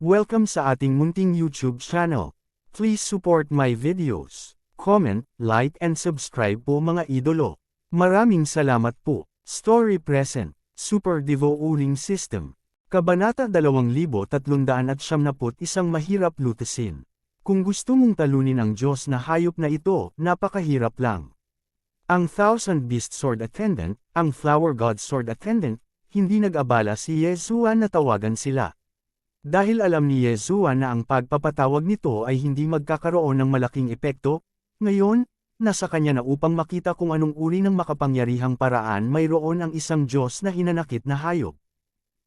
Welcome sa ating munting YouTube channel. Please support my videos. Comment, like and subscribe po mga idolo. Maraming salamat po. Story present. Super Devo Uling System. Kabanata 2371 mahirap lutasin. Kung gusto mong talunin ang Diyos na hayop na ito, napakahirap lang. Ang Thousand Beast Sword Attendant, ang Flower God Sword Attendant, hindi nag-abala si Yeshua na tawagan sila. Dahil alam ni Yeshua na ang pagpapatawag nito ay hindi magkakaroon ng malaking epekto, ngayon, nasa kanya na upang makita kung anong uri ng makapangyarihang paraan mayroon ang isang Diyos na hinanakit na hayop.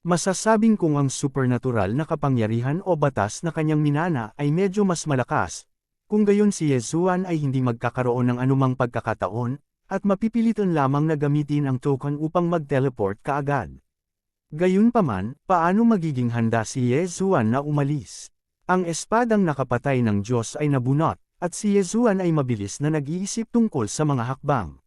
Masasabing kung ang supernatural na kapangyarihan o batas na kanyang minana ay medyo mas malakas, kung gayon si Yeshua ay hindi magkakaroon ng anumang pagkakataon, at mapipilitan lamang na gamitin ang token upang mag-teleport kaagad. Gayunpaman, paano magiging handa si Yeshua na umalis? Ang espadang nakapatay ng Diyos ay nabunot, at si Yeshua ay mabilis na nag-iisip tungkol sa mga hakbang.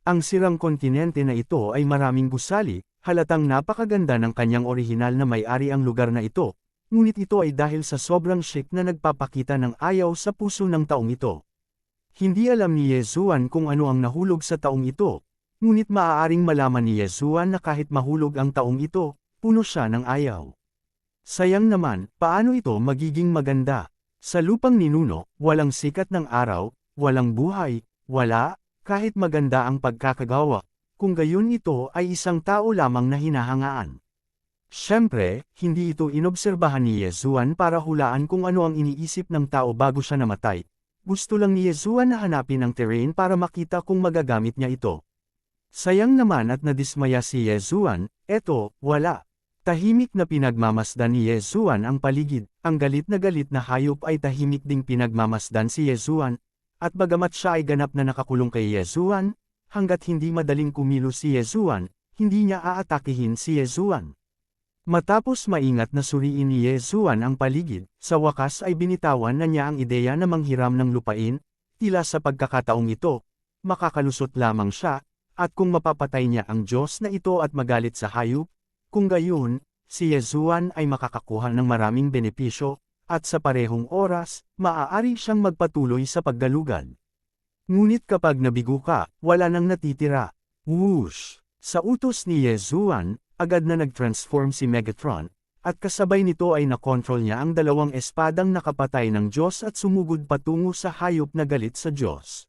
Ang sirang kontinente na ito ay maraming gusali, halatang napakaganda ng kanyang orihinal na may-ari ang lugar na ito, ngunit ito ay dahil sa sobrang chic na nagpapakita ng ayaw sa puso ng taong ito. Hindi alam ni Yeshua kung ano ang nahulog sa taong ito. Ngunit maaaring malaman ni Yeshua na kahit mahulog ang taong ito, puno siya ng ayaw. Sayang naman, paano ito magiging maganda? Sa lupang ninuno, walang sikat ng araw, walang buhay, wala, kahit maganda ang pagkakagawa, kung gayon ito ay isang tao lamang na hinahangaan. Siyempre, hindi ito inobserbahan ni Yeshua para hulaan kung ano ang iniisip ng tao bago siya namatay. Gusto lang ni Yeshua na hanapin ang terrain para makita kung magagamit niya ito. Sayang naman at nadismaya si Yeshua, eto, wala. Tahimik na pinagmamasdan ni Yeshua ang paligid, ang galit na hayop ay tahimik ding pinagmamasdan si Yeshua, at bagamat siya ay ganap na nakakulong kay Yeshua, hanggat hindi madaling kumilos si Yeshua, hindi niya aatakihin si Yeshua. Matapos maingat na suriin ni Yeshua ang paligid, sa wakas ay binitawan na niya ang ideya na manghiram ng lupain, tila sa pagkakataong ito, makakalusot lamang siya, at kung mapapatay niya ang Diyos na ito at magalit sa hayop, kung gayon, si Yeshua ay makakakuha ng maraming benepisyo, at sa parehong oras, maaari siyang magpatuloy sa paggalugad. Ngunit kapag nabigo ka, wala nang natitira. Whoosh! Sa utos ni Yeshua, agad na nag-transform si Megatron, at kasabay nito ay nakontrol niya ang dalawang espadang nakapatay ng Diyos at sumugod patungo sa hayop na galit sa Diyos.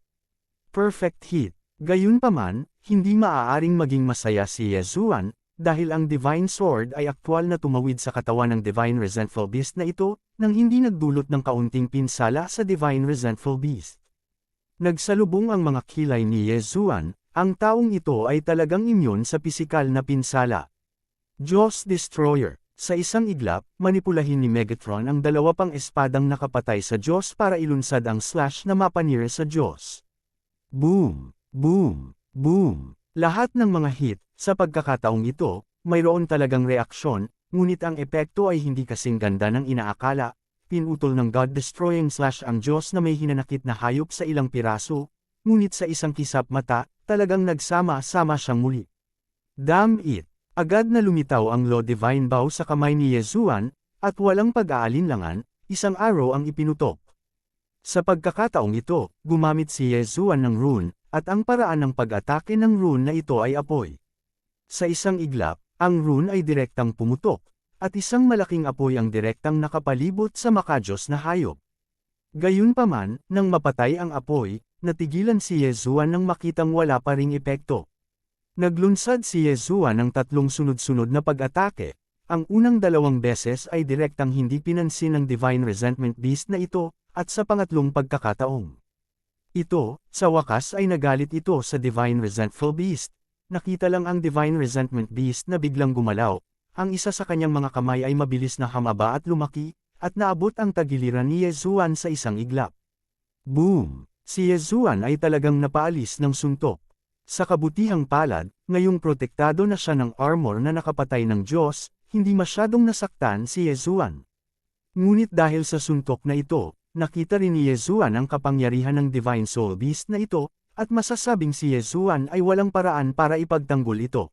Perfect hit. Gayunpaman, hindi maaaring maging masaya si Yeshua, dahil ang Divine Sword ay aktwal na tumawid sa katawan ng Divine Resentful Beast na ito, nang hindi nagdulot ng kaunting pinsala sa Divine Resentful Beast. Nagsalubong ang mga kilay ni Yeshua, ang taong ito ay talagang imyon sa pisikal na pinsala. Diyos Destroyer. Sa isang iglap, manipulahin ni Megatron ang dalawa pang espadang nakapatay sa Diyos para ilunsad ang slash na mapanira sa Diyos. Boom! Boom! Boom! Lahat ng mga hit, sa pagkakataong ito, mayroon talagang reaksyon, ngunit ang epekto ay hindi kasing ganda ng inaakala. Pinutol ng God-destroying slash ang Diyos na may hinanakit na hayop sa ilang piraso, ngunit sa isang kisap mata, talagang nagsama-sama siyang muli. Damn it! Agad na lumitaw ang Law Divine Bow sa kamay ni Yeshua, at walang pag-aalinlangan, isang arrow ang ipinutok. Sa pagkakataong ito, gumamit si Yeshua ng rune, at ang paraan ng pag-atake ng rune na ito ay apoy. Sa isang iglap, ang rune ay direktang pumutok, at isang malaking apoy ang direktang nakapalibot sa makajos na hayop. Gayunpaman, nang mapatay ang apoy, natigilan si Yeshua nang makitang wala pa ring epekto. Naglunsad si Yeshua ng tatlong sunod-sunod na pag-atake. Ang unang 2 beses ay direktang hindi pinansin ng Divine Resentment Beast na ito, at sa pangatlong pagkakataong ito, sa wakas ay nagalit ito sa Divine Resentful Beast. Nakita lang ang Divine Resentment Beast na biglang gumalaw, ang isa sa kanyang mga kamay ay mabilis na humaba at lumaki, at naabot ang tagiliran ni Yeshua sa isang iglap. Boom! Si Yeshua ay talagang napaalis ng suntok. Sa kabutihang palad, ngayong protektado na siya ng armor na nakapatay ng Diyos, hindi masyadong nasaktan si Yeshua. Ngunit dahil sa suntok na ito, nakita rin ni Yeshua ang kapangyarihan ng Divine Soul Beast na ito, at masasabing si Yeshua ay walang paraan para ipagtanggol ito.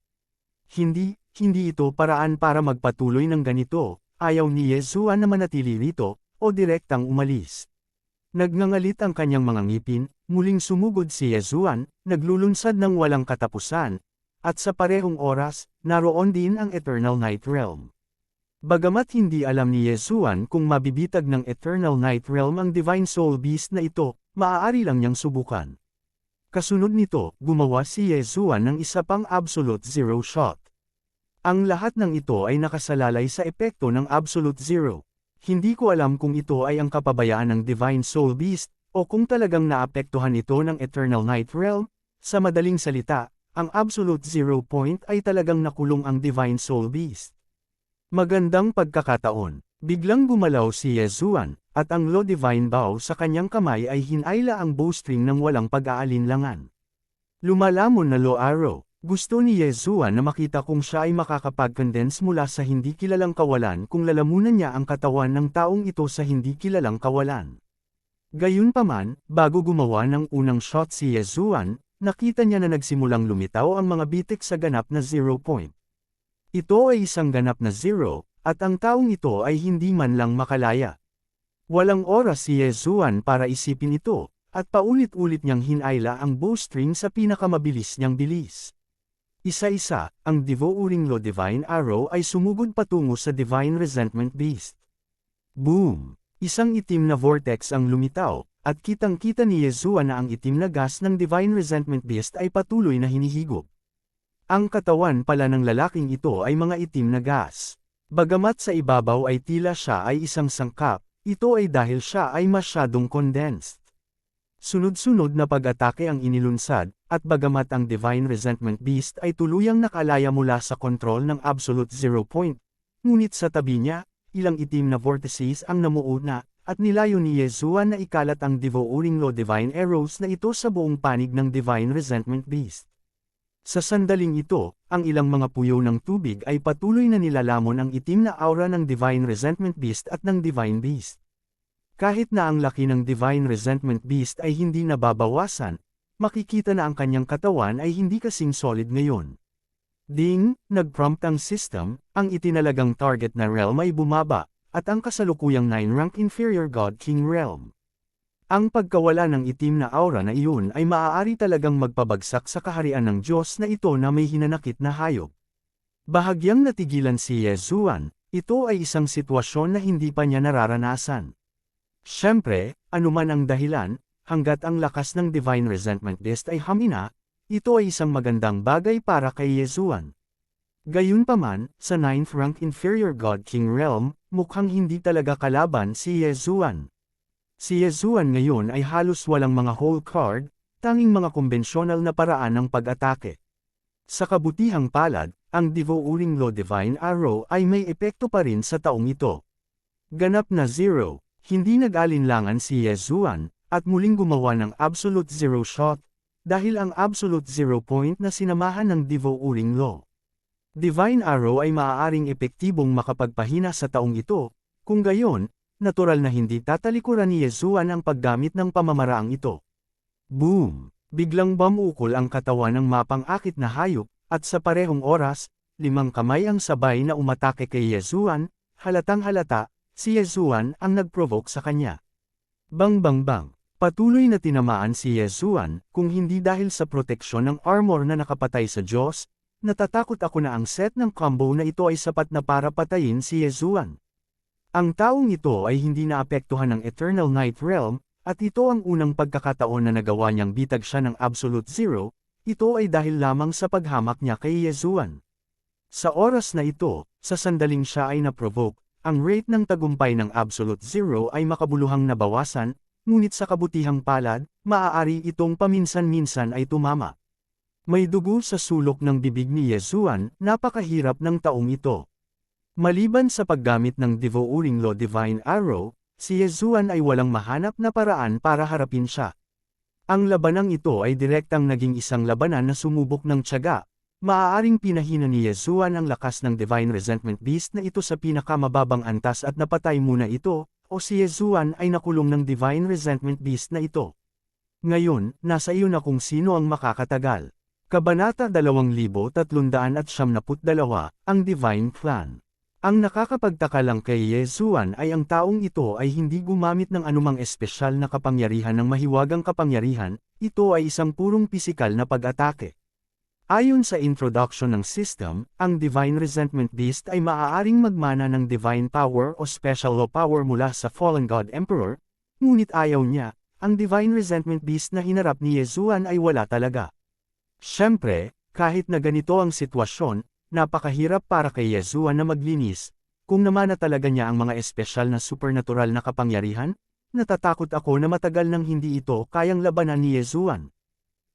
Hindi ito paraan para magpatuloy ng ganito, ayaw ni Yesuan na manatili rito, o direktang umalis. Nagngangalit ang kanyang mga ngipin, muling sumugod si Yesuan, naglulunsad ng walang katapusan, at sa parehong oras, naroon din ang Eternal Night Realm. Bagamat hindi alam ni Yesuan kung mabibitag ng Eternal Night Realm ang Divine Soul Beast na ito, maaari lang niyang subukan. Kasunod nito, gumawa si Yesuan ng isa pang Absolute Zero Shot. Ang lahat ng ito ay nakasalalay sa epekto ng Absolute Zero. Hindi ko alam kung ito ay ang kapabayaan ng Divine Soul Beast, o kung talagang naapektuhan ito ng Eternal Night Realm. Sa madaling salita, ang Absolute Zero Point ay talagang nakulong ang Divine Soul Beast. Magandang pagkakataon. Biglang gumalaw si Yesuan, at ang Lo Divine Bow sa kanyang kamay ay hinayla ang bowstring ng walang pag-aalinlangan. Lumalamon na Lo Arrow. Gusto ni Yesuan na makita kung siya ay makakapag-condense mula sa hindi kilalang kawalan kung lalamunan niya ang katawan ng taong ito sa hindi kilalang kawalan. Gayunpaman, bago gumawa ng unang shot si Yesuan, nakita niya na nagsimulang lumitaw ang mga bitik sa ganap na 0 point. Ito ay isang ganap na 0, at ang taong ito ay hindi man lang makalaya. Walang oras si Yesuan para isipin ito, at paulit-ulit niyang hinayla ang bowstring sa pinakamabilis niyang bilis. Isa-isa, ang Devouring Lo Divine Arrow ay sumugod patungo sa Divine Resentment Beast. Boom! Isang itim na vortex ang lumitaw, at kitang-kita ni Yesuan na ang itim na gas ng Divine Resentment Beast ay patuloy na hinihigop. Ang katawan pala ng lalaking ito ay mga itim na gas. Bagamat sa ibabaw ay tila siya ay isang sangkap, ito ay dahil siya ay masyadong condensed. Sunod-sunod na pag-atake ang inilunsad, at bagamat ang Divine Resentment Beast ay tuluyang nakalaya mula sa kontrol ng Absolute Zero Point, ngunit sa tabi niya, ilang itim na vortices ang namuuna, at nilayo ni Yesuan na ikalat ang Devouring Lo Divine Arrows na ito sa buong panig ng Divine Resentment Beast. Sa sandaling ito, ang ilang mga puyo ng tubig ay patuloy na nilalamon ang itim na aura ng Divine Resentment Beast at ng Divine Beast. Kahit na ang laki ng Divine Resentment Beast ay hindi nababawasan, makikita na ang kanyang katawan ay hindi kasing solid ngayon. Ding, nag-prompt ang system, ang itinalagang target na realm ay bumaba, at ang kasalukuyang 9-rank Inferior God King Realm. Ang pagkawala ng itim na aura na iyon ay maaari talagang magpabagsak sa kaharian ng Diyos na ito na may hinanakit na hayop. Bahagyang natigilan si Yesuan, ito ay isang sitwasyon na hindi pa niya nararanasan. Siyempre, anuman ang dahilan, hanggat ang lakas ng Divine Resentment Beast ay hamina, ito ay isang magandang bagay para kay Yesuan. Gayunpaman, sa 9th rank Inferior God King Realm, mukhang hindi talaga kalaban si Yesuan. Si Yesuan ngayon ay halos walang mga whole card, tanging mga konbensyonal na paraan ng pag-atake. Sa kabutihang palad, ang Devouring Lo Divine Arrow ay may epekto pa rin sa taong ito. Ganap na 0, hindi nag-alinlangan si Yesuan, at muling gumawa ng Absolute Zero Shot, dahil ang Absolute Zero Point na sinamahan ng Devouring Lo Divine Arrow ay maaaring epektibong makapagpahina sa taong ito, kung gayon, natural na hindi tatalikuran ni Yesuan ang paggamit ng pamamaraang ito. Boom! Biglang bumukol ang katawan ng mapang-akit na hayop, at sa parehong oras, 5 kamay ang sabay na umatake kay Yesuan, halatang halata, si Yesuan ang nag-provoke sa kanya. Bang bang bang! Patuloy na tinamaan si Yesuan, kung hindi dahil sa proteksyon ng armor na nakapatay sa Diyos, natatakot ako na ang set ng combo na ito ay sapat na para patayin si Yesuan. Ang taong ito ay hindi naapektuhan ng Eternal Night Realm, at ito ang unang pagkakataon na nagawa niyang bitag siya ng Absolute Zero, ito ay dahil lamang sa paghamak niya kay Yesuan. Sa oras na ito, sa sandaling siya ay na-provoke, ang rate ng tagumpay ng Absolute Zero ay makabuluhang nabawasan, ngunit sa kabutihang palad, maaari itong paminsan-minsan ay tumama. May dugo sa sulok ng bibig ni Yesuan, napakahirap ng taong ito. Maliban sa paggamit ng Devouring Lo Divine Arrow, si Yesuan ay walang mahanap na paraan para harapin siya. Ang labanang ito ay direktang naging isang labanan na sumubok ng tiyaga. Maaaring pinahina ni Yesuan ang lakas ng Divine Resentment Beast na ito sa pinakamababang antas at napatay muna ito, o si Yesuan ay nakulong ng Divine Resentment Beast na ito. Ngayon, nasa iyo na kung sino ang makakatagal. Kabanata 2372, ang Divine Plan. Ang nakakapagtaka lang kay Yezuan ay ang taong ito ay hindi gumamit ng anumang espesyal na kapangyarihan ng mahiwagang kapangyarihan, ito ay isang purong pisikal na pag-atake. Ayon sa introduction ng system, ang Divine Resentment Beast ay maaaring magmana ng divine power o special law power mula sa Fallen God Emperor, ngunit ayaw niya, ang Divine Resentment Beast na hinarap ni Yezuan ay wala talaga. Siyempre, kahit na ganito ang sitwasyon, napakahirap para kay Yezuan na maglinis, kung namana talaga niya ang mga espesyal na supernatural na kapangyarihan, natatakot ako na matagal nang hindi ito kayang labanan ni Yezuan.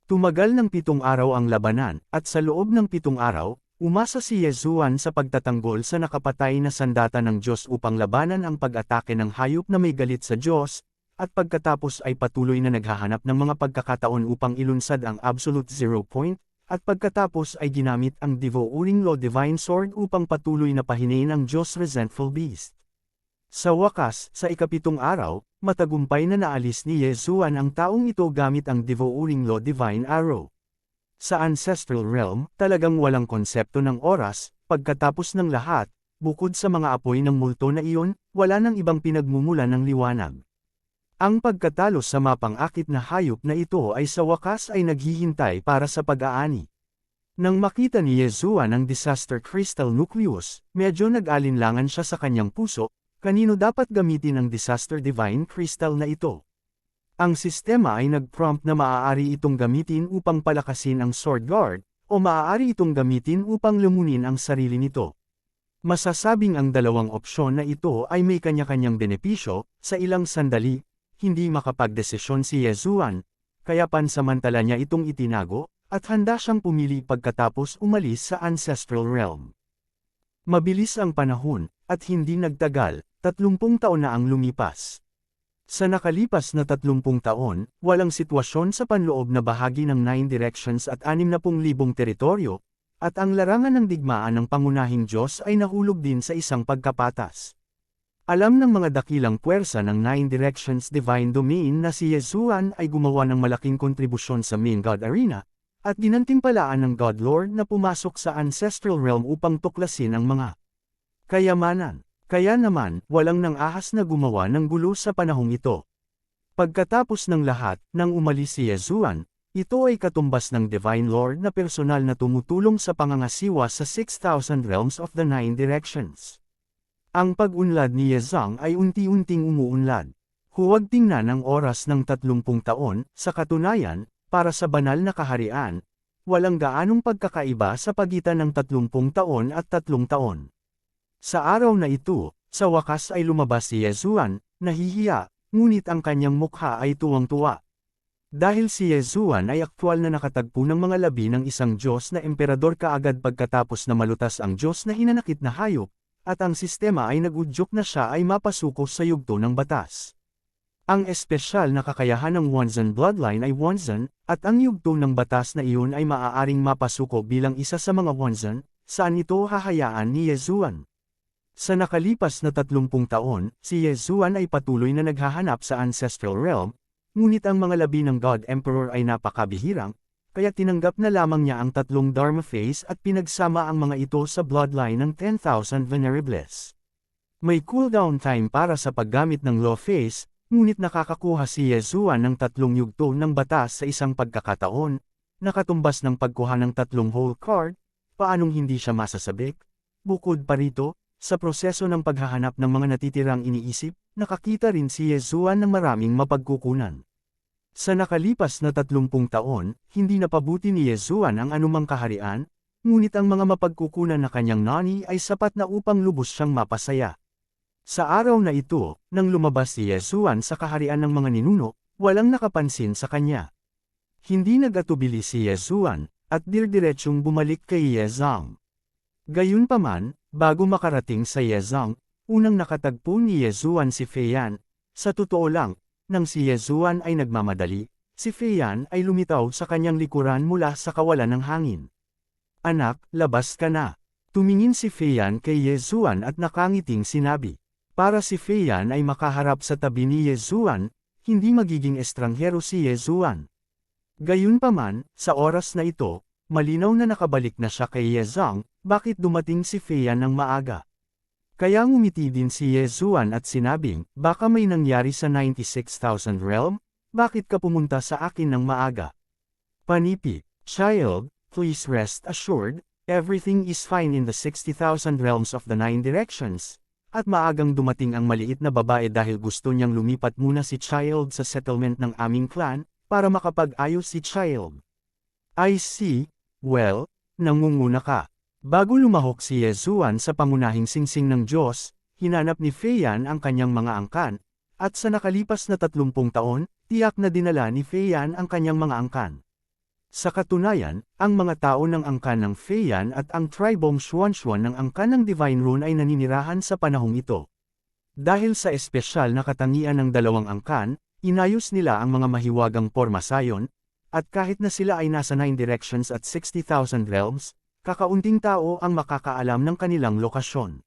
Tumagal ng 7 araw ang labanan, at sa loob ng 7 araw, umasa si Yezuan sa pagtatanggol sa nakapatay na sandata ng Diyos upang labanan ang pag-atake ng hayop na may galit sa Diyos, at pagkatapos ay patuloy na naghahanap ng mga pagkakataon upang ilunsad ang Absolute Zero Point, at pagkatapos ay ginamit ang Devouring Law Divine Sword upang patuloy na pahinain ang Diyos Resentful Beast. Sa wakas, sa ika-7 araw, matagumpay na naalis ni Yezuan ang taong ito gamit ang Devouring Law Divine Arrow. Sa Ancestral Realm, talagang walang konsepto ng oras, pagkatapos ng lahat, bukod sa mga apoy ng multo na iyon, wala nang ibang pinagmumulan ng liwanag. Ang pagkatalo sa mapang-akit na hayop na ito ay sa wakas ay naghihintay para sa pag-aani. Nang makita ni Yezuan ang Disaster Crystal Nucleus, medyo nag-alinlangan siya sa kanyang puso, kanino dapat gamitin ang Disaster Divine Crystal na ito. Ang sistema ay nag-prompt na maaari itong gamitin upang palakasin ang Sword Guard, o maaari itong gamitin upang lumunin ang sarili nito. Masasabing ang dalawang opsyon na ito ay may kanya-kanyang benepisyo, sa ilang sandali, hindi makapagdesisyon si Yezuan, kaya pansamantala niya itong itinago, at handa siyang pumili pagkatapos umalis sa Ancestral Realm. Mabilis ang panahon, at hindi nagtagal, 30 taon na ang lumipas. Sa nakalipas na 30 taon, walang sitwasyon sa panloob na bahagi ng 9 directions at 60,000 teritoryo, at ang larangan ng digmaan ng pangunahing Diyos ay nahulog din sa isang pagkapatas. Alam ng mga dakilang puwersa ng 9 directions divine domain na si Yezuan ay gumawa ng malaking kontribusyon sa main God Arena, at ginantimpalaan ng God Lord na pumasok sa Ancestral Realm upang tuklasin ang mga kayamanan. Kaya naman, walang nang ahas na gumawa ng gulo sa panahong ito. Pagkatapos ng lahat, nang umalis si Yezuan, ito ay katumbas ng Divine Lord na personal na tumutulong sa pangangasiwa sa 6,000 realms of the 9 directions. Ang pag-unlad ni Yezang ay unti-unting umuunlad. Huwag tingnan ang oras ng 30 taon, sa katunayan, para sa banal na kaharian, walang gaanong pagkakaiba sa pagitan ng 30 taon at 3 taon. Sa araw na ito, sa wakas ay lumabas si Yezuan, nahihiya, ngunit ang kanyang mukha ay tuwang-tuwa. Dahil si Yezuan ay aktwal na nakatagpo ng mga labi ng isang Diyos na emperador kaagad pagkatapos na malutas ang Diyos na hinanakit na hayop, at ang sistema ay nag-udyok na siya ay mapasuko sa yugto ng batas. Ang espesyal na kakayahan ng Wanzan bloodline ay Wanzan, at ang yugto ng batas na iyon ay maaaring mapasuko bilang isa sa mga Wanzan, saan ito hahayaan ni Yezuan. Sa nakalipas na 30 taon, si Yezuan ay patuloy na naghahanap sa Ancestral Realm, ngunit ang mga labi ng God Emperor ay napakabihirang, kaya tinanggap na lamang niya ang 3 Dharma Phase at pinagsama ang mga ito sa bloodline ng 10,000 Venerables. May cooldown time para sa paggamit ng Law Phase, ngunit nakakakuha si Yezuan ng 3 yugto ng batas sa isang pagkakataon, nakatumbas ng pagkuha ng 3 whole card, paanong hindi siya masasabik? Bukod pa rito, sa proseso ng paghahanap ng mga natitirang iniisip, nakakita rin si Yezuan ng maraming mapagkukunan. Sa nakalipas na 30 taon, hindi napabuti ni Yezuan ang anumang kaharian, ngunit ang mga mapagkukunan na kanyang nani ay sapat na upang lubos siyang mapasaya. Sa araw na ito, nang lumabas si Yezuan sa kaharian ng mga ninuno, walang nakapansin sa kanya. Hindi nag-atubili si Yezuan, at dirdiretsong bumalik kay Yezang. Gayunpaman, bago makarating sa Yezang, unang nakatagpo ni Yezuan si Feiyan. Sa totoo lang, nang si Yezuan ay nagmamadali, si Feiyan ay lumitaw sa kanyang likuran mula sa kawalan ng hangin. Anak, labas ka na. Tumingin si Feiyan kay Yezuan at nakangiting sinabi. Para si Feiyan ay makaharap sa tabi ni Yezuan, hindi magiging estranghero si Yezuan. Gayunpaman, sa oras na ito, malinaw na nakabalik na siya kay Yezang, bakit dumating si Feiyan ng maaga. Kaya ngumiti din si Yezuan at sinabing, baka may nangyari sa 96,000 realm? Bakit ka pumunta sa akin ng maaga? Panipi, child, please rest assured, everything is fine in the 60,000 realms of the 9 directions. At maagang dumating ang maliit na babae dahil gusto niyang lumipat muna si Child sa settlement ng aming clan, para makapag-ayos si Child. I see, well, nangunguna ka. Bago lumahok si Yezuan sa pangunahing singsing ng Diyos, hinanap ni Feiyan ang kanyang mga angkan, at sa nakalipas na 30 taon, tiyak na dinala ni Feiyan ang kanyang mga angkan. Sa katunayan, ang mga tao ng angkan ng Feiyan at ang tribong Xuanxuan ng angkan ng Divine Rune ay naninirahan sa panahong ito. Dahil sa espesyal na katangian ng dalawang angkan, inayos nila ang mga mahiwagang porma sayon, at kahit na sila ay nasa 9 directions at 60,000 realms, kakaunting tao ang makakaalam ng kanilang lokasyon.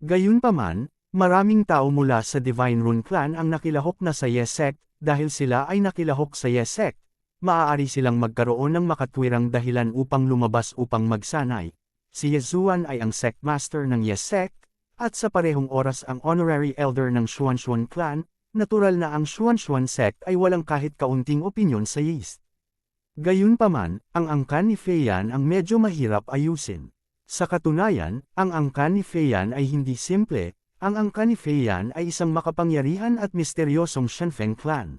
Gayunpaman, maraming tao mula sa Divine Rune Clan ang nakilahok na sa Yes Sect, dahil sila ay nakilahok sa Yes Sect. Maaari silang magkaroon ng makatwirang dahilan upang lumabas upang magsanay. Si Yezuan ay ang sect master ng Yes Sect, at sa parehong oras ang honorary elder ng Xuanxuan clan, natural na ang Xuanxuan sect ay walang kahit kaunting opinyon sa Yeast. Gayunpaman, ang angkan ni Feiyan ang medyo mahirap ayusin. Sa katunayan, ang angkan ni Feiyan ay hindi simple, ang angkan ni Feiyan ay isang makapangyarihan at misteryosong Shenfeng clan.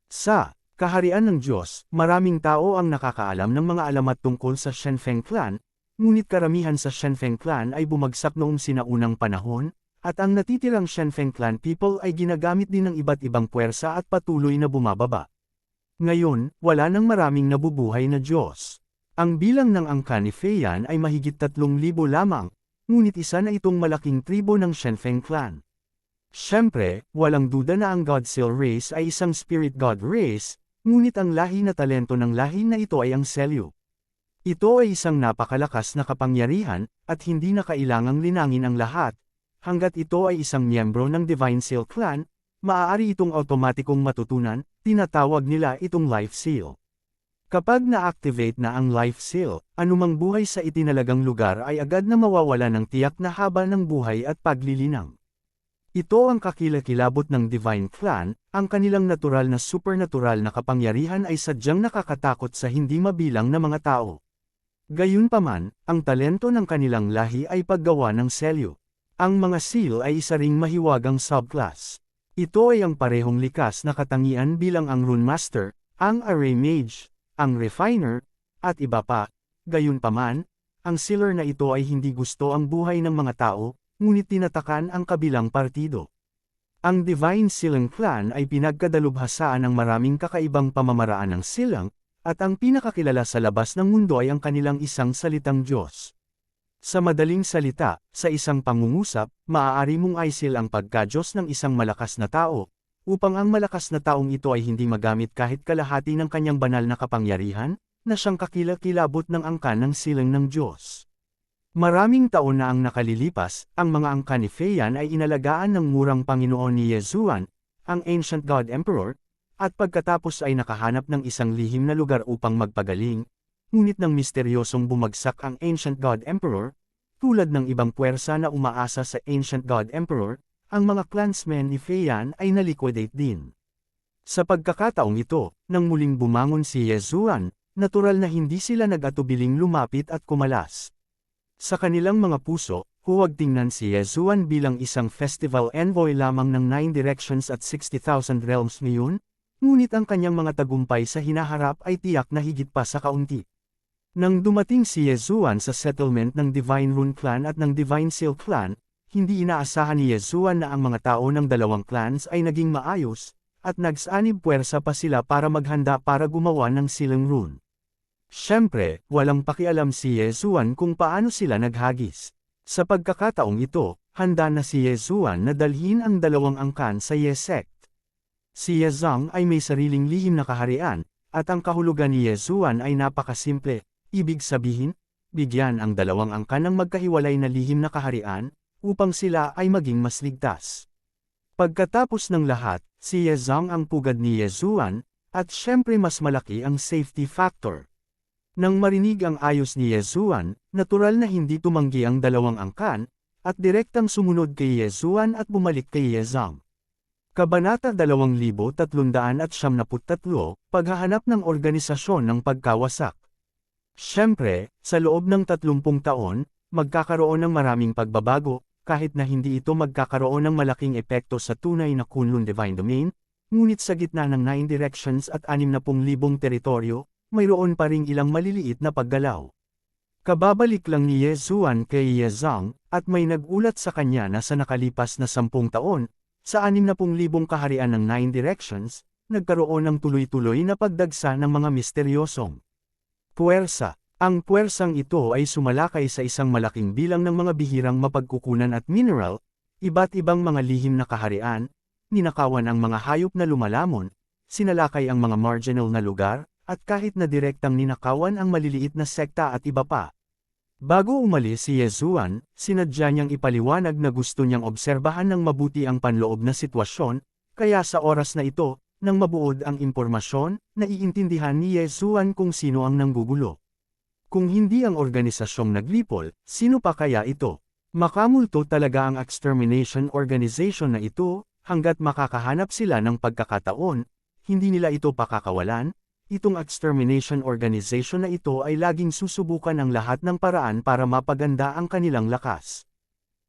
Sa Kaharian ng Diyos, maraming tao ang nakakaalam ng mga alamat tungkol sa Shenfeng clan, ngunit karamihan sa Shenfeng clan ay bumagsak noong sinaunang panahon, at ang natitirang Shenfeng clan people ay ginagamit din ng iba't ibang puwersa at patuloy na bumababa. Ngayon, wala nang maraming nabubuhay na Diyos. Ang bilang ng angkan ni Feiyan ay mahigit 3,000 lamang, ngunit isa na itong malaking tribo ng Shenfeng clan. Siyempre, walang duda na ang Godseal race ay isang spirit god race, ngunit ang lahi na talento ng lahi na ito ay ang Selyu. Ito ay isang napakalakas na kapangyarihan, at hindi na kailangang linangin ang lahat. Hanggat ito ay isang miyembro ng Divine Seal Clan, maaari itong automatikong matutunan, tinatawag nila itong Life Seal. Kapag na-activate na ang Life Seal, anumang buhay sa itinalagang lugar ay agad na mawawala ng tiyak na haba ng buhay at paglilinang. Ito ang kakilakilabot ng Divine Clan, ang kanilang natural na supernatural na kapangyarihan ay sadyang nakakatakot sa hindi mabilang na mga tao. Gayunpaman, ang talento ng kanilang lahi ay paggawa ng selyo. Ang mga seal ay isa ring mahiwagang subclass. Ito ay ang parehong likas na katangian bilang ang Rune Master, ang Array Mage, ang Refiner, at iba pa. Gayunpaman, ang sealer na ito ay hindi gusto ang buhay ng mga tao, ngunit tinatakan ang kabilang partido. Ang Divine Sealing Clan ay pinagkadalubhasaan ng maraming kakaibang pamamaraan ng silang, at ang pinakakilala sa labas ng mundo ay ang kanilang isang salitang Diyos. Sa madaling salita, sa isang pangungusap, maaari mong isil ang pagka-Diyos ng isang malakas na tao, upang ang malakas na taong ito ay hindi magamit kahit kalahati ng kanyang banal na kapangyarihan, na siyang kakilakilabot ng angkan ng silang ng Diyos. Maraming taon na ang nakalilipas, ang mga angkan ni Feiyan ay inalagaan ng murang Panginoon ni Yezuan, ang Ancient God Emperor, at pagkatapos ay nakahanap ng isang lihim na lugar upang magpagaling, ngunit nang misteryosong bumagsak ang Ancient God Emperor, tulad ng ibang puwersa na umaasa sa Ancient God Emperor, ang mga clansmen ni Feiyan ay naliquidate din. Sa pagkakataong ito, nang muling bumangon si Yezuan, natural na hindi sila nag-atubiling lumapit at kumalas. Sa kanilang mga puso, huwag tingnan si Yezuan bilang isang festival envoy lamang ng 9 directions at 60,000 realms ngayon, ngunit ang kanyang mga tagumpay sa hinaharap ay tiyak na higit pa sa kaunti. Nang dumating si Yezuan sa settlement ng Divine Rune Clan at ng Divine Seal Clan, hindi inaasahan ni Yezuan na ang mga tao ng dalawang clans ay naging maayos, at nagsanib puwersa pa sila para maghanda para gumawa ng Sealing Rune. Siyempre, walang pakialam si Yezuan kung paano sila naghagis. Sa pagkakataong ito, handa na si Yezuan na dalhin ang dalawang angkan sa Yes Sect. Si Yezang ay may sariling lihim na kaharian, at ang kahulugan ni Yezuan ay napakasimple, ibig sabihin, bigyan ang dalawang angkan ng magkahiwalay na lihim na kaharian, upang sila ay maging mas ligtas. Pagkatapos ng lahat, si Yezang ang pugad ni Yezuan, at syempre mas malaki ang safety factor. Nang marinig ang ayos ni Yezuan, natural na hindi tumanggi ang dalawang angkan, at direktang sumunod kay Yezuan at bumalik kay Yezang. Kabanata 2373, Paghahanap ng organisasyon ng pagkawasak. Siyempre, sa loob ng 30 taon, magkakaroon ng maraming pagbabago, kahit na hindi ito magkakaroon ng malaking epekto sa tunay na Kunlun Divine Domain, ngunit sa gitna ng 9 directions at 60,000 teritoryo, mayroon pa ring ilang maliliit na paggalaw. Kababalik lang ni Yezuan kay Yezang, at may nagulat sa kanya na sa nakalipas na 10 taon, sa 60,000 kaharian ng 9 directions, nagkaroon ng tuloy-tuloy na pagdagsa ng mga misteryosong puwersa. Ang puwersang ito ay sumalakay sa isang malaking bilang ng mga bihirang mapagkukunan at mineral, iba't ibang mga lihim na kaharian, ninakawan ang mga hayop na lumalamon, sinalakay ang mga marginal na lugar, at kahit na direktang ninakawan ang maliliit na sekta at iba pa. Bago umalis si Yezuan, sinadya niyang ipaliwanag na gusto niyang obserbahan ng mabuti ang panloob na sitwasyon, kaya sa oras na ito, nang mabuod ang impormasyon, naiintindihan ni Yezuan kung sino ang nanggugulo. Kung hindi ang organisasyong naglipol, sino pa kaya ito? Makamulto talaga ang extermination organization na ito, hanggat makakahanap sila ng pagkakataon, hindi nila ito pakakawalan. Itong extermination organization na ito ay laging susubukan ang lahat ng paraan para mapaganda ang kanilang lakas.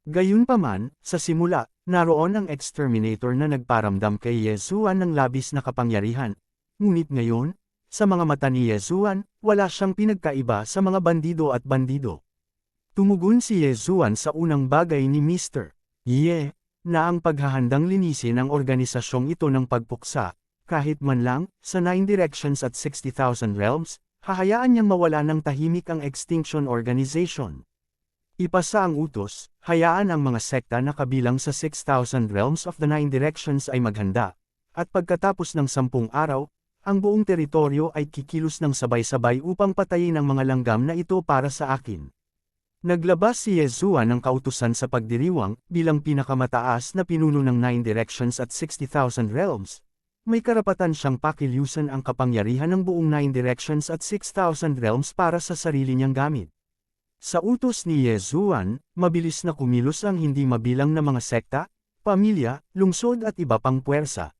Gayunpaman, sa simula, naroon ang exterminator na nagparamdam kay Yezuan ng labis na kapangyarihan. Ngunit ngayon, sa mga mata ni Yezuan, wala siyang pinagkaiba sa mga bandido at bandido. Tumugon si Yezuan sa unang bagay ni Mr. Ye, na ang paghahandang linisin ang organisasyong ito ng pagpuksa, kahit man lang, sa 9 directions at 60,000 realms, hahayaan niyang mawala ng tahimik ang Extinction Organization. Ipasa ang utos, hayaan ang mga sekta na kabilang sa 6,000 realms of the 9 directions ay maghanda, at pagkatapos ng 10 araw, ang buong teritoryo ay kikilos ng sabay-sabay upang patayin ang mga langgam na ito para sa akin. Naglabas si Yezuan ng kautusan sa pagdiriwang, bilang pinakamataas na pinuno ng 9 directions at 60,000 realms. May karapatan siyang pakilusan ang kapangyarihan ng buong 9 directions at 6,000 realms para sa sarili niyang gamit. Sa utos ni Yezuan, mabilis na kumilos ang hindi mabilang na mga sekta, pamilya, lungsod at iba pang puwersa.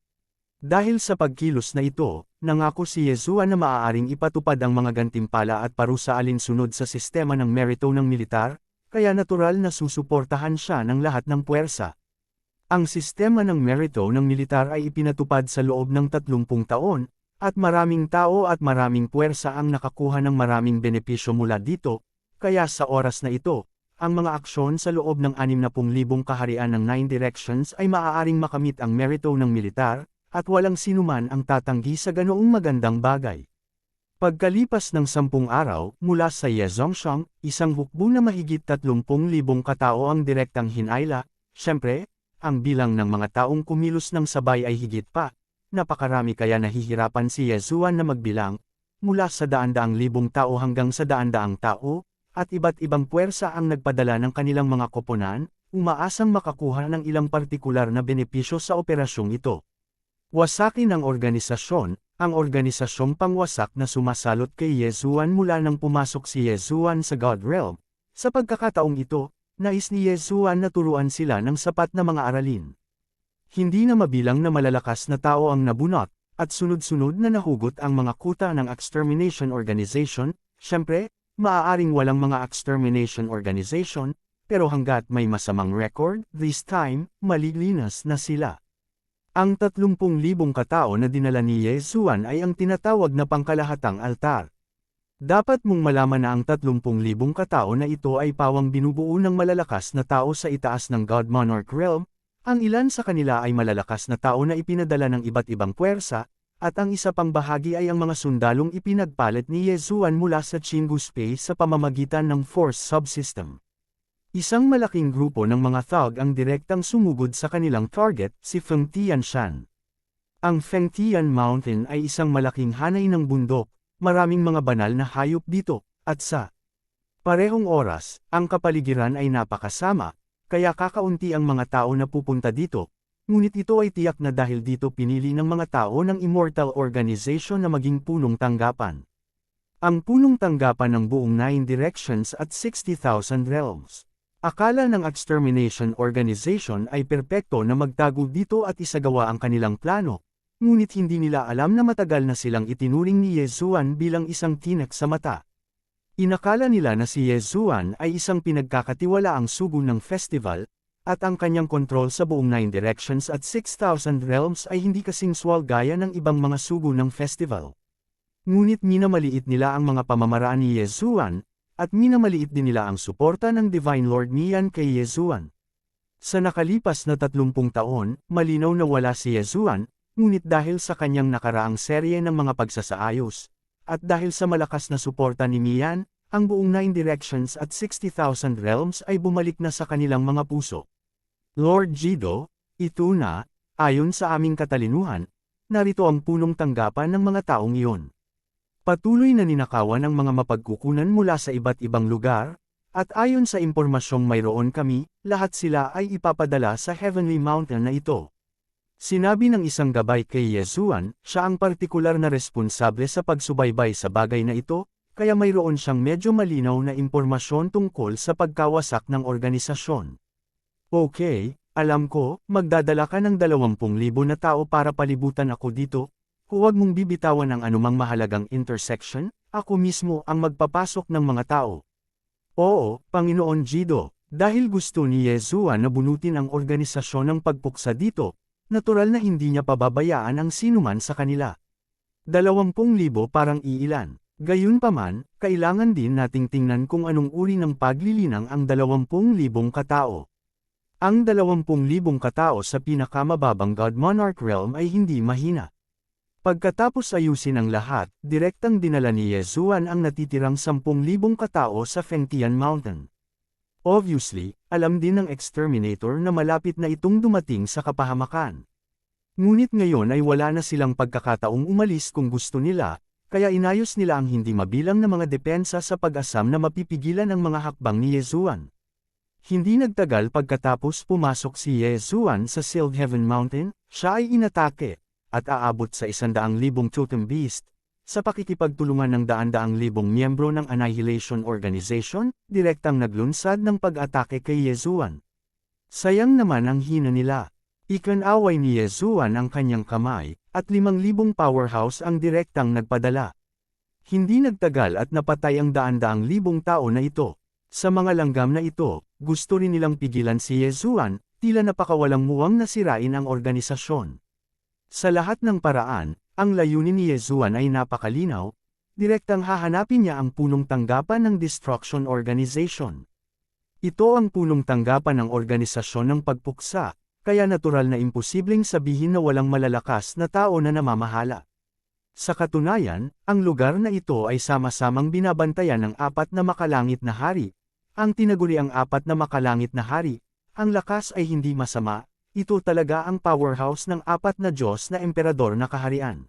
Dahil sa pagkilos na ito, nangako si Yezuan na maaaring ipatupad ang mga gantimpala at parusa alinsunod sa sistema ng merito ng militar, kaya natural na susuportahan siya ng lahat ng puwersa. Ang sistema ng merito ng militar ay ipinatupad sa loob ng 30 taon, at maraming tao at maraming puwersa ang nakakuha ng maraming benepisyo mula dito, kaya sa oras na ito, ang mga aksyon sa loob ng 60,000 kaharian ng 9 directions ay maaaring makamit ang merito ng militar, at walang sinuman ang tatanggi sa ganoong magandang bagay. Pagkalipas ng 10 araw, mula sa Yezongshan, isang hukbo na mahigit 30,000 katao ang direktang hinayla, syempre, ang bilang ng mga taong kumilos ng sabay ay higit pa, napakarami kaya nahihirapan si Yezuan na magbilang, mula sa daan-daang libong tao hanggang sa daan-daang tao, at iba't ibang puwersa ang nagpadala ng kanilang mga koponan, umaasang makakuha ng ilang partikular na benepisyo sa operasyong ito. Wasakin ang organisasyong pangwasak na sumasalot kay Yezuan mula nang pumasok si Yezuan sa God Realm. Sa pagkakataong ito, nais ni Yezuan na turuan sila ng sapat na mga aralin. Hindi na mabilang na malalakas na tao ang nabunot, at sunod-sunod na nahugot ang mga kuta ng extermination organization. Siyempre, maaaring walang mga extermination organization, pero hanggat may masamang record, this time, malilinas na sila. Ang 30,000 katao na dinala ni Yezuan ay ang tinatawag na pangkalahatang altar. Dapat mong malaman na ang 30,000 katao na ito ay pawang binubuo ng malalakas na tao sa itaas ng God Monarch Realm, ang ilan sa kanila ay malalakas na tao na ipinadala ng iba't ibang puwersa, at ang isa pang bahagi ay ang mga sundalong ipinagpalit ni Yezuan mula sa Chingu Space sa pamamagitan ng Force Subsystem. Isang malaking grupo ng mga thug ang direktang sumugod sa kanilang target, si Feng Tianshan. Ang Feng Tian Mountain ay isang malaking hanay ng bundok, maraming mga banal na hayop dito, at sa parehong oras, ang kapaligiran ay napakasama, kaya kakaunti ang mga tao na pupunta dito, ngunit ito ay tiyak na dahil dito pinili ng mga tao ng Immortal Organization na maging punong tanggapan. Ang punong tanggapan ng buong 9 directions at 60,000 realms. Akala ng extermination organization ay perpekto na magtago dito at isagawa ang kanilang plano, ngunit hindi nila alam na matagal na silang itinuring ni Yezuan bilang isang tinek sa mata. Inakala nila na si Yezuan ay isang pinagkakatiwalaang sugo ng festival, at ang kanyang kontrol sa buong 9 Directions at 6,000 Realms ay hindi kasing swal gaya ng ibang mga sugo ng festival. Ngunit minamaliit nila ang mga pamamaraan ni Yezuan, at minamaliit din nila ang suporta ng Divine Lord Mian kay Yezuan. Sa nakalipas na 30 taon, malinaw na wala si Yezuan, ngunit dahil sa kanyang nakaraang serye ng mga pagsasaayos, at dahil sa malakas na suporta ni Mian, ang buong 9 Directions at 60,000 Realms ay bumalik na sa kanilang mga puso. Lord Jido, ito na, ayon sa aming katalinuhan, narito ang punong tanggapan ng mga taong iyon. Patuloy na ninakawan ang mga mapagkukunan mula sa iba't ibang lugar, at ayon sa impormasyong mayroon kami, lahat sila ay ipapadala sa Heavenly Mountain na ito. Sinabi ng isang gabay kay Yezuan, siya ang partikular na responsable sa pagsubaybay sa bagay na ito, kaya mayroon siyang medyo malinaw na impormasyon tungkol sa pagkawasak ng organisasyon. Okay, alam ko, magdadala ka ng 20,000 na tao para palibutan ako dito. Huwag mong bibitawan ang anumang mahalagang intersection, ako mismo ang magpapasok ng mga tao. Oo, Panginoon Jido, dahil gusto ni Yezuan na bunutin ang organisasyon ng pagpuksa dito, natural na hindi niya pababayaan ang sinuman sa kanila. 20,000 parang iilan. Gayunpaman, kailangan din nating tingnan kung anong uri ng paglilinang ang 20,000 katao. Ang 20,000 katao sa pinakamababang God Monarch Realm ay hindi mahina. Pagkatapos ayusin ang lahat, direktang dinala ni Yezuan ang natitirang 10,000 katao sa Fengtian Mountain. Obviously, alam din ng exterminator na malapit na itong dumating sa kapahamakan. Ngunit ngayon ay wala na silang pagkakataong umalis kung gusto nila, kaya inayos nila ang hindi mabilang na mga depensa sa pag-asam na mapipigilan ang mga hakbang ni Yezuan. Hindi nagtagal pagkatapos pumasok si Yezuan sa Sealed Heaven Mountain, siya ay inatake, at aabot sa 100,000 totem beast, sa pakikipagtulungan ng 100,000 miyembro ng Annihilation Organization, direktang naglunsad ng pag-atake kay Yezuan. Sayang naman ang hina nila. Ikinaway ni Yezuan ang kanyang kamay, at 5,000 powerhouse ang direktang nagpadala. Hindi nagtagal at napatay ang 100,000 tao na ito. Sa mga langgam na ito, gusto rin nilang pigilan si Yezuan, tila napakawalang muwang na sirain ang organisasyon. Sa lahat ng paraan, ang layunin ni Yezuan ay napakalinaw, direktang hahanapin niya ang punong tanggapan ng Destruction Organization. Ito ang punong tanggapan ng organisasyon ng pagpuksa, kaya natural na imposibleng sabihin na walang malalakas na tao na namamahala. Sa katunayan, ang lugar na ito ay sama-samang binabantayan ng 4 na makalangit na hari. Ang tinaguriang 4 na makalangit na hari, ang lakas ay hindi masama. Ito talaga ang powerhouse ng 4 na Diyos na emperador na kaharian.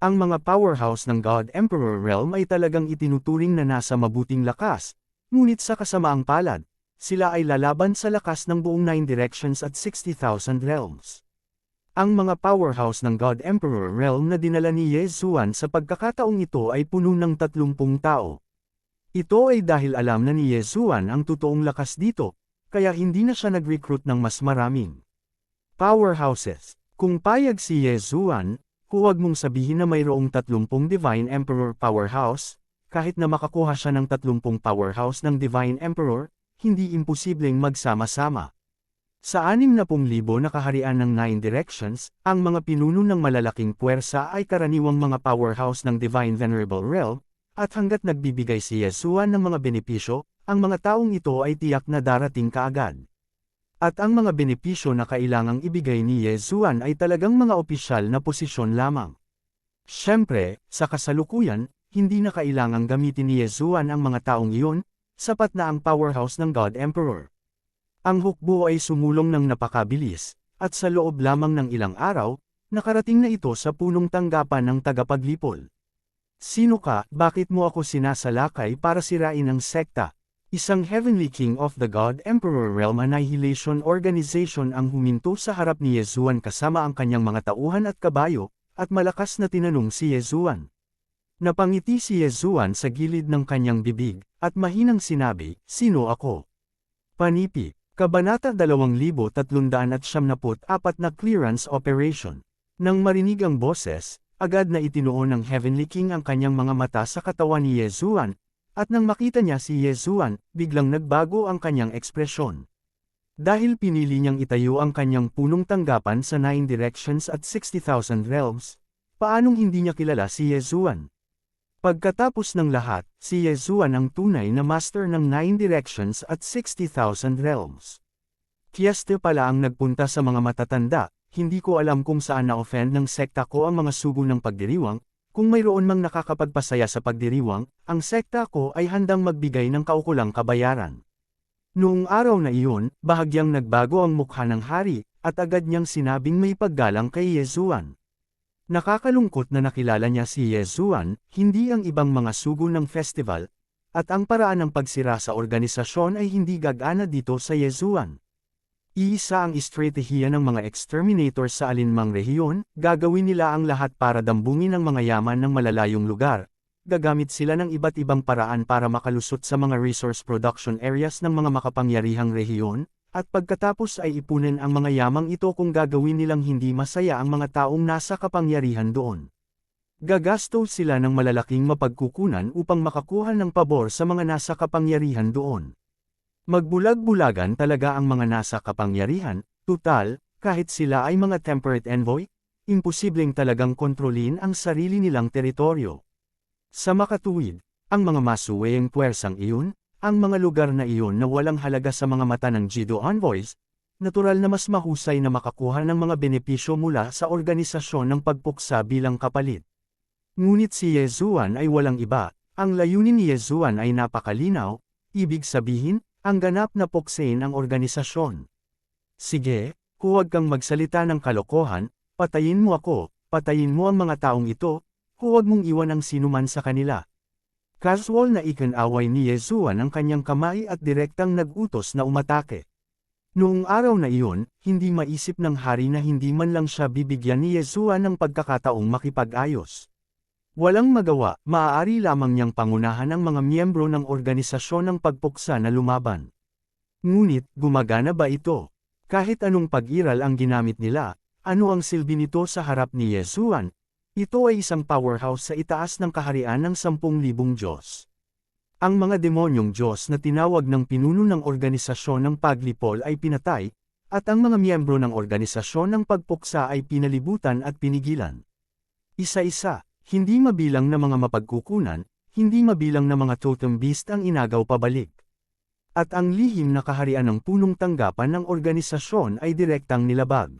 Ang mga powerhouse ng God Emperor Realm ay talagang itinuturing na nasa mabuting lakas, ngunit sa kasamaang palad, sila ay lalaban sa lakas ng buong 9 Directions at 60,000 Realms. Ang mga powerhouse ng God Emperor Realm na dinala ni Yezuan sa pagkakataong ito ay puno ng 30 tao. Ito ay dahil alam na ni Yezuan ang totoong lakas dito, kaya hindi na siya nag-recruit ng mas maraming powerhouses. Kung payag si Yezuan, huwag mong sabihin na mayroong 30 Divine Emperor powerhouse, kahit na makakuha siya ng 30 powerhouse ng Divine Emperor, hindi imposibleng magsama-sama. Sa 60,000 na kaharian ng 9 Directions, ang mga pinuno ng malalaking puwersa ay karaniwang mga powerhouse ng Divine Venerable Realm, at hanggat nagbibigay si Yezuan ng mga benepisyo, ang mga taong ito ay tiyak na darating kaagad. At ang mga benepisyo na kailangang ibigay ni Yezuan ay talagang mga opisyal na posisyon lamang. Siyempre, sa kasalukuyan, hindi na kailangang gamitin ni Yezuan ang mga taong iyon, sapat na ang powerhouse ng God Emperor. Ang hukbo ay sumulong ng napakabilis, at sa loob lamang ng ilang araw, nakarating na ito sa punong tanggapan ng tagapaglipol. Sino ka, bakit mo ako sinasalakay para sirain ang sekta? Isang Heavenly King of the God Emperor Realm Annihilation Organization ang huminto sa harap ni Yezuan kasama ang kanyang mga tauhan at kabayo, at malakas na tinanong si Yezuan. Napangiti si Yezuan sa gilid ng kanyang bibig, at mahinang sinabi, "Sino ako?" Panipi, Kabanata 2374 na Clearance Operation. Nang marinig ang boses, agad na itinuon ng Heavenly King ang kanyang mga mata sa katawan ni Yezuan, at nang makita niya si Yezuan, biglang nagbago ang kanyang ekspresyon. Dahil pinili niyang itayo ang kanyang punong tanggapan sa 9 directions at 60,000 realms, paanong hindi niya kilala si Yezuan? Pagkatapos ng lahat, si Yezuan ang tunay na master ng 9 directions at 60,000 realms. Kieste pala ang nagpunta sa mga matatanda. Hindi ko alam kung saan na-offend ng sekta ko ang mga sugo ng pagdiriwang, kung mayroon mang nakakapagpasaya sa pagdiriwang, ang sekta ko ay handang magbigay ng kaukulang kabayaran. Noong araw na iyon, bahagyang nagbago ang mukha ng hari, at agad niyang sinabing may paggalang kay Yezuan. Nakakalungkot na nakilala niya si Yezuan, hindi ang ibang mga sugo ng festival, at ang paraan ng pagsira sa organisasyon ay hindi gagana dito sa Yezuan. Iisa ang estratehiya ng mga exterminators sa alinmang rehiyon, gagawin nila ang lahat para dambungin ang mga yaman ng malalayong lugar. Gagamit sila ng iba't ibang paraan para makalusot sa mga resource production areas ng mga makapangyarihang rehiyon, at pagkatapos ay ipunin ang mga yamang ito kung gagawin nilang hindi masaya ang mga taong nasa kapangyarihan doon. Gagasto sila ng malalaking mapagkukunan upang makakuha ng pabor sa mga nasa kapangyarihan doon. Magbulag-bulagan talaga ang mga nasa kapangyarihan, tutal, kahit sila ay mga temperate envoy, imposibleng talagang kontrolin ang sarili nilang teritoryo. Sa makatuwid, ang mga masuweyeng puwersang iyon, ang mga lugar na iyon na walang halaga sa mga mata ng Jido envoys, natural na mas mahusay na makakuha ng mga benepisyo mula sa organisasyon ng pagpuksa bilang kapalit. Ngunit si Yezuan ay walang iba, ang layunin ni Yezuan ay napakalinaw, ibig sabihin, ang ganap na puksain ang organisasyon. Sige, huwag kang magsalita ng kalokohan, patayin mo ako, patayin mo ang mga taong ito, huwag mong iwan ang sinuman sa kanila. Casual na ikinaway ni Yezuan ang kanyang kamay at direktang nag-utos na umatake. Noong araw na iyon, hindi maisip ng hari na hindi man lang siya bibigyan ni Yezuan ng pagkakataong makipag-ayos. Walang magawa, maaari lamang niyang pangunahan ang mga miyembro ng organisasyon ng pagpuksa na lumaban. Ngunit, gumagana ba ito? Kahit anong pag-iral ang ginamit nila, ano ang silbi nito sa harap ni Yezuan? Ito ay isang powerhouse sa itaas ng kaharian ng 10,000 Diyos. Ang mga demonyong Diyos na tinawag ng pinuno ng organisasyon ng paglipol ay pinatay, at ang mga miyembro ng organisasyon ng pagpuksa ay pinalibutan at pinigilan. Isa-isa. Hindi mabilang na mga mapagkukunan, hindi mabilang na mga totem beast ang inagaw pabalik. At ang lihim na kaharian ng punong tanggapan ng organisasyon ay direktang nilabag.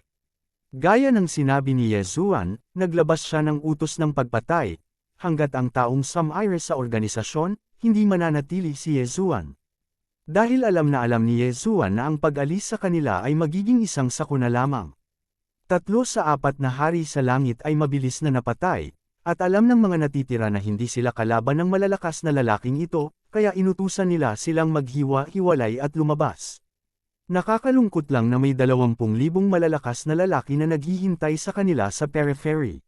Gaya ng sinabi ni Yezuan, naglabas siya ng utos ng pagpatay, hanggat ang taong sumire sa organisasyon, hindi mananatili si Yezuan. Dahil alam ni Yezuan na ang pag-alis sa kanila ay magiging isang sakuna lamang. 3 sa 4 na hari sa langit ay mabilis na napatay. At alam ng mga natitira na hindi sila kalaban ng malalakas na lalaking ito, kaya inutusan nila silang maghiwa-hiwalay at lumabas. Nakakalungkot lang na may 20,000 malalakas na lalaki na naghihintay sa kanila sa periphery.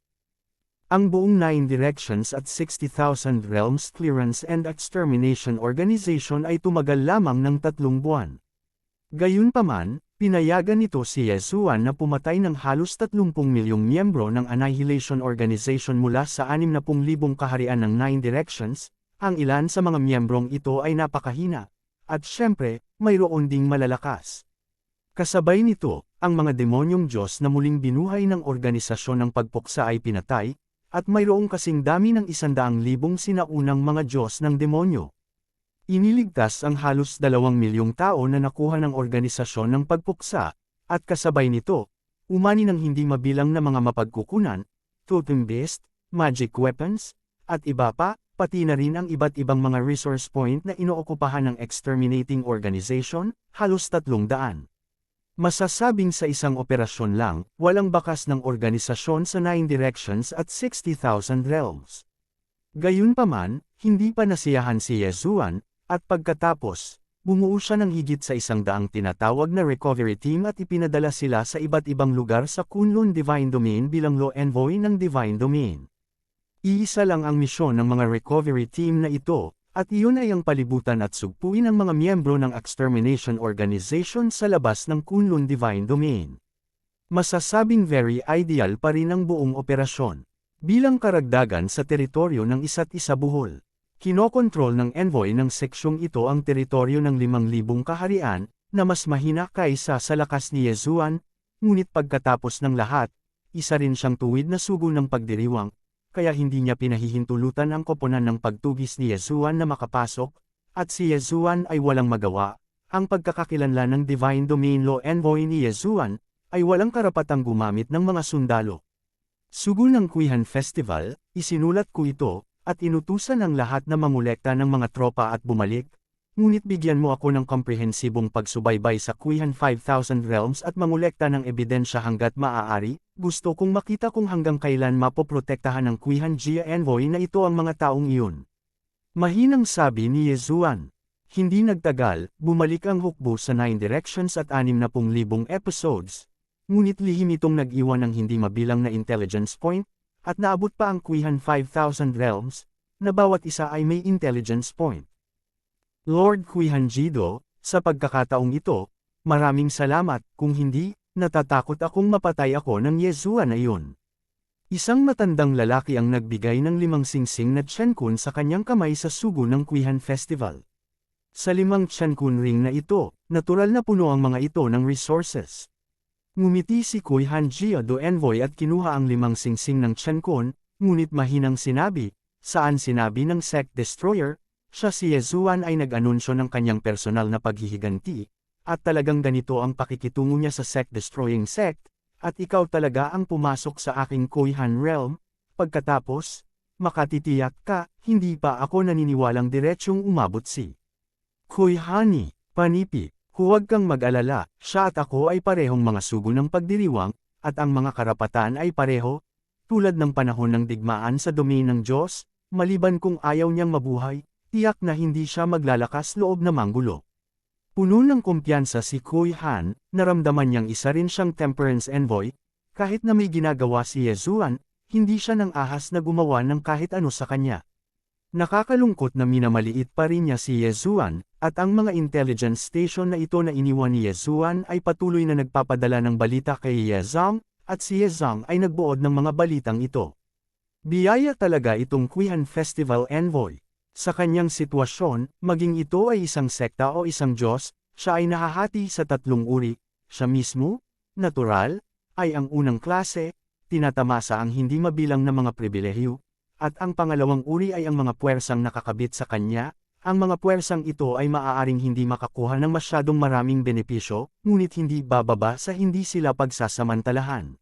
Ang buong 9 Directions at 60,000 Realms Clearance and Extermination Organization ay tumagal lamang ng 3 buwan. Gayunpaman, pinayagan nito si Yezuan na pumatay ng halos 30 milyong miyembro ng Annihilation Organization mula sa 60,000 kaharian ng 9 Directions, ang ilan sa mga miyembrong ito ay napakahina, at syempre, mayroon ding malalakas. Kasabay nito, ang mga demonyong Diyos na muling binuhay ng organisasyon ng pagpuksa ay pinatay, at mayroong kasing dami ng 100,000 sinaunang mga Diyos ng demonyo. Iniligtas ang halos 2 milyong tao na nakuha ng organisasyon ng pagpuksa, at kasabay nito, umani ng hindi mabilang na mga mapagkukunan, totem beast, magic weapons, at iba pa, pati na rin ang iba't ibang mga resource point na inookupahan ng exterminating organization, halos 300. Masasabing sa isang operasyon lang, walang bakas ng organisasyon sa 9 Directions at 60,000 Realms. Gayunpaman, hindi pa nasiyahan si Yezuan, at pagkatapos, bumuo siya ng higit sa 100 tinatawag na recovery team at ipinadala sila sa iba't ibang lugar sa Kunlun Divine Domain bilang law envoy ng Divine Domain. Iisa lang ang misyon ng mga recovery team na ito, At iyon ay ang palibutan at sugpuin ang mga miyembro ng extermination organization sa labas ng Kunlun Divine Domain. Masasabing very ideal pa rin ang buong operasyon. Bilang karagdagan sa teritoryo ng isa't isa buhol. Kinokontrol ng envoy ng seksyong ito ang teritoryo ng 5,000 kaharian, na mas mahina kaysa sa lakas ni Yezuan, ngunit pagkatapos ng lahat, isa rin siyang tuwid na sugo ng pagdiriwang, kaya hindi niya pinahihintulutan ang koponan ng pagtugis ni Yezuan na makapasok, at si Yezuan ay walang magawa. Ang pagkakakilanlan ng Divine Domain Law Envoy ni Yezuan, ay walang karapatang gumamit ng mga sundalo. Sugo ng Kuihan Festival, isinulat ko ito, at inutusan ang lahat na mangolekta ng mga tropa at bumalik, ngunit bigyan mo ako ng komprehensibong pagsubaybay sa Kuihan 5,000 Realms at mangolekta ng ebidensya hanggat maaari. Gusto kong makita kung hanggang kailan mapoprotektahan ng Kuihan Jia Envoy na ito ang mga taong iyon. Mahinang sabi ni Yezuan. Hindi nagtagal, bumalik ang hukbo sa 9 directions at 60,000 episodes. Ngunit lihim itong nag-iwan ng hindi mabilang na intelligence point, at naabot pa ang Kuihan 5,000 Realms, na bawat isa ay may intelligence point. Lord Kuihan Jido, sa pagkakataong ito, maraming salamat, kung hindi, natatakot akong mapatay ako ng Yezuan na iyon. Isang matandang lalaki ang nagbigay ng 5 singsing na Chenkun sa kanyang kamay sa sugo ng Kuihan Festival. Sa 5 Chenkun ring na ito, natural na puno ang mga ito ng resources. Ngumiti si Kuihan Jia do Envoy at kinuha ang 5 singsing ng Chenkun, ngunit mahinang sinabi, saan sinabi ng Sect Destroyer, siya si Yezuan ay nag-anunsyo ng kanyang personal na paghihiganti, at talagang ganito ang pakikitungo niya sa Sect-destroying sect, at ikaw talaga ang pumasok sa aking Kuihan Realm, pagkatapos, makatitiyak ka, hindi pa ako naniniwalang diretsyong umabot si Kuihani, Panipi. Huwag kang mag-alala, siya at ako ay parehong mga sugo ng pagdiriwang, at ang mga karapatan ay pareho, tulad ng panahon ng digmaan sa domain ng Diyos, maliban kung ayaw niyang mabuhay, tiyak na hindi siya maglalakas loob na manggulo. Puno ng kumpiyansa si Kuihan, naramdaman niyang isa rin siyang Temperance Envoy, kahit na may ginagawa si Yezuan, hindi siya nang ahas na gumawa ng kahit ano sa kanya. Nakakalungkot na minamaliit pa rin niya si Yezuan, at ang mga intelligence station na ito na iniwan ni Yezuan ay patuloy na nagpapadala ng balita kay Yezang, at si Yezang ay nagbuod ng mga balitang ito. Biyaya talaga itong Kuihan Festival Envoy. Sa kanyang sitwasyon, maging ito ay isang sekta o isang Diyos, siya ay nahahati sa 3 uri, siya mismo, natural, ay ang unang klase, tinatamasa ang hindi mabilang na mga pribilehyo, at ang pangalawang uri ay ang mga puwersang nakakabit sa kanya. Ang mga puwersang ito ay maaaring hindi makakuha ng masyadong maraming benepisyo, ngunit hindi bababa sa hindi sila pagsasamantalahan.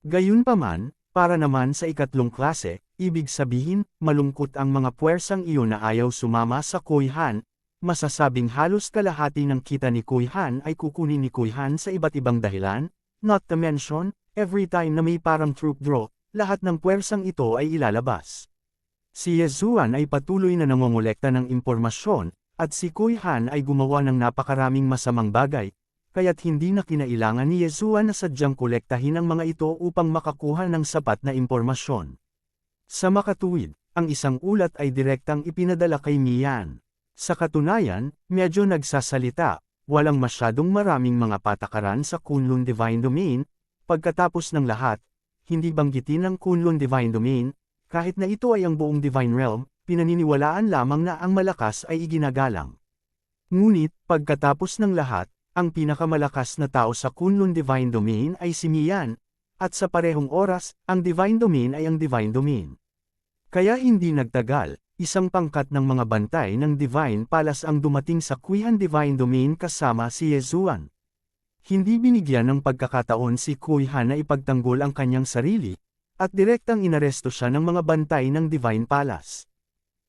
Gayunpaman, para naman sa ikatlong klase, ibig sabihin, malungkot ang mga puwersang iyon na ayaw sumama sa Kuihan, masasabing halos kalahati ng kita ni Kuihan ay kukunin ni Kuihan sa iba't ibang dahilan, not to mention, every time na may parang troop draw, lahat ng puwersang ito ay ilalabas. Si Yezuan ay patuloy na nangongolekta ng impormasyon, at si Kuihan ay gumawa ng napakaraming masamang bagay, kaya't hindi na kinailangan ni Yezuan na sadyang kolektahin ang mga ito upang makakuha ng sapat na impormasyon. Sa makatuwid, ang isang ulat ay direktang ipinadala kay Mian. Sa katunayan, medyo nagsasalita, walang masyadong maraming mga patakaran sa Kunlun Divine Domain, pagkatapos ng lahat, hindi banggitin ang Kunlun Divine Domain, kahit na ito ay ang buong Divine Realm, pinaniniwalaan lamang na ang malakas ay iginagalang. Ngunit, pagkatapos ng lahat, ang pinakamalakas na tao sa Kunlun Divine Domain ay si Mian, at sa parehong oras, ang Divine Domain ay ang Divine Domain. Kaya hindi nagtagal, isang pangkat ng mga bantay ng Divine Palace ang dumating sa Kuihan Divine Domain kasama si Yezuan. Hindi binigyan ng pagkakataon si Kuihan na ipagtanggol ang kanyang sarili, at direktang inaresto siya ng mga bantay ng Divine Palace.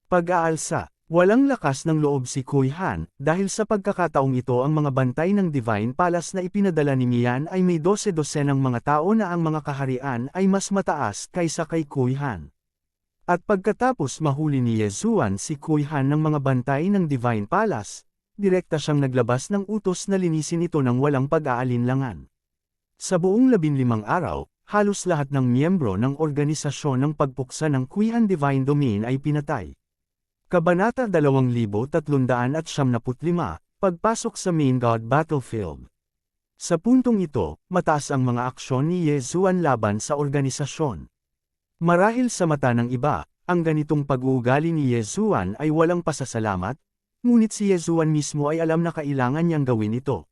Pag-aalsa, walang lakas ng loob si Kuihan, dahil sa pagkakataong ito ang mga bantay ng Divine Palace na ipinadala ni Mian ay may 12-12 ng mga tao na ang mga kaharian ay mas mataas kaysa kay Kuihan. At pagkatapos mahuli ni Yezuan si Kuihan ng mga bantay ng Divine Palace, direkta siyang naglabas ng utos na linisin ito ng walang pag-aalinlangan. Sa buong 15 araw, halos lahat ng miyembro ng organisasyon ng pagpuksa ng Kuihan Divine Domain ay pinatay. Kabanata 2375, Pagpasok sa Main God Battlefield. Sa puntong ito, mataas ang mga aksyon ni Yesuan laban sa organisasyon. Marahil sa mata ng iba, ang ganitong pag-uugali ni Yesuan ay walang pasasalamat, ngunit si Yesuan mismo ay alam na kailangan niyang gawin ito.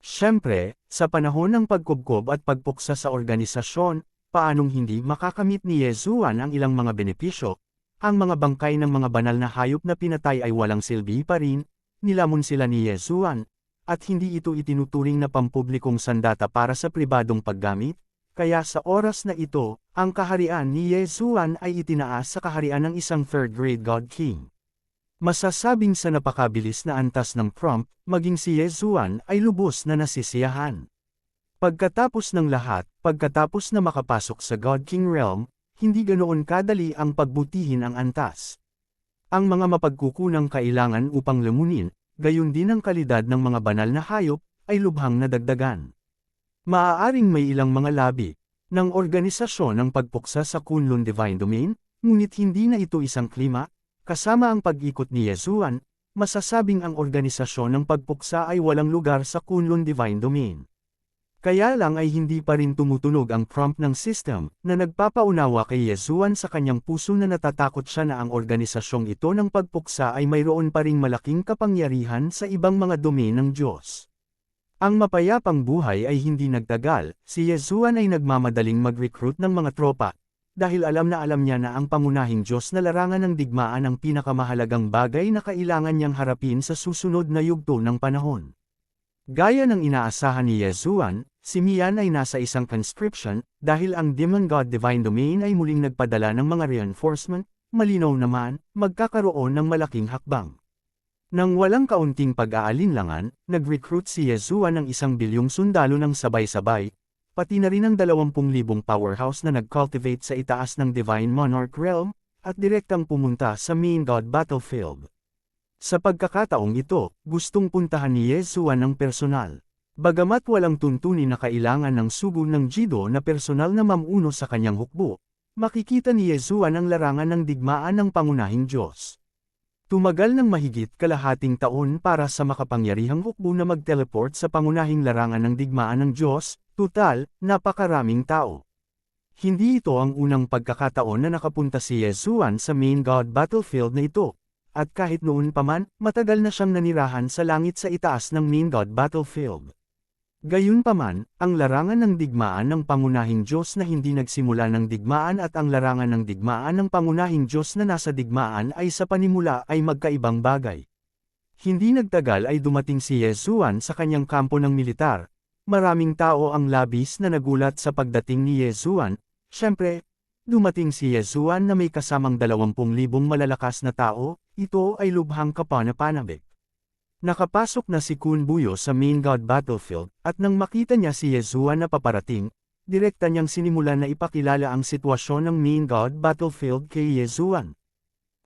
Siyempre, sa panahon ng pagkubkob at pagpuksa sa organisasyon, paanong hindi makakamit ni Yesuan ang ilang mga benepisyo? Ang mga bangkay ng mga banal na hayop na pinatay ay walang silbi pa rin, nilamon sila ni Yesuan, at hindi ito itinuturing na pampublikong sandata para sa pribadong paggamit, kaya sa oras na ito, ang kaharian ni Yesuan ay itinaas sa kaharian ng isang third-grade God King. Masasabing sa napakabilis na antas ng prompt, maging si Yesuan ay lubos na nasisiyahan. Pagkatapos ng lahat, pagkatapos na makapasok sa God King realm, hindi ganoon kadali ang pagbutihin ang antas. Ang mga mapagkukunang kailangan upang lamunin, gayon din ang kalidad ng mga banal na hayop, ay lubhang nadagdagan. Maaaring may ilang mga labi ng organisasyon ang pagpuksa sa Kunlun Divine Domain, ngunit hindi na ito isang klima, kasama ang pag-ikot ni Yesuan, masasabing ang organisasyon ng pagpuksa ay walang lugar sa Kunlun Divine Domain. Kaya lang ay hindi pa rin tumutunog ang prompt ng system, na nagpapaunawa kay Yesuan sa kanyang puso na natatakot siya na ang organisasyong ito ng pagpuksa ay mayroon pa ring malaking kapangyarihan sa ibang mga domain ng Diyos. Ang mapayapang buhay ay hindi nagtagal, si Yesuan ay nagmamadaling mag-recruit ng mga tropa, dahil alam niya na ang pangunahing Diyos na larangan ng digmaan ang pinakamahalagang bagay na kailangan niyang harapin sa susunod na yugto ng panahon. Gaya ng inaasahan ni Yesuan, si Mian ay nasa isang conscription, dahil ang Demon God Divine Domain ay muling nagpadala ng mga reinforcement, malinaw naman, magkakaroon ng malaking hakbang. Nang walang kaunting pag-aalinlangan, nag-recruit si Yesuan ng 1 bilyong sundalo ng sabay-sabay, pati na rin ang 20,000 powerhouse na nag-cultivate sa itaas ng Divine Monarch Realm, at direktang pumunta sa Main God Battlefield. Sa pagkakataong ito, gustong puntahan ni Yesuan ng personal. Bagamat walang tuntunin na kailangan ng sugo ng Jido na personal na mamuno sa kanyang hukbo, makikita ni Yesuan ang larangan ng digmaan ng pangunahing Diyos. Tumagal ng mahigit kalahating taon para sa makapangyarihang hukbo na mag-teleport sa pangunahing larangan ng digmaan ng Diyos, tutal, napakaraming tao. Hindi ito ang unang pagkakataon na nakapunta si Yesuan sa Main God Battlefield na ito. At kahit noon pa man, matagal na siyang nanirahan sa langit sa itaas ng Main God Battlefield. Gayunpaman, ang larangan ng digmaan ng pangunahing Diyos na hindi nagsimula ng digmaan at ang larangan ng digmaan ng pangunahing Diyos na nasa digmaan ay sa panimula ay magkaibang bagay. Hindi nagtagal ay dumating si Yesuan sa kanyang kampo ng militar. Maraming tao ang labis na nagulat sa pagdating ni Yesuan. Siyempre, dumating si Yesuan na may kasamang 20,000 malalakas na tao. Ito ay lubhang kapanapanabik. Nakapasok na si Kun Buyo sa Main God Battlefield, at nang makita niya si Yesuan na paparating, direkta niyang sinimulan na ipakilala ang sitwasyon ng Main God Battlefield kay Yesuan.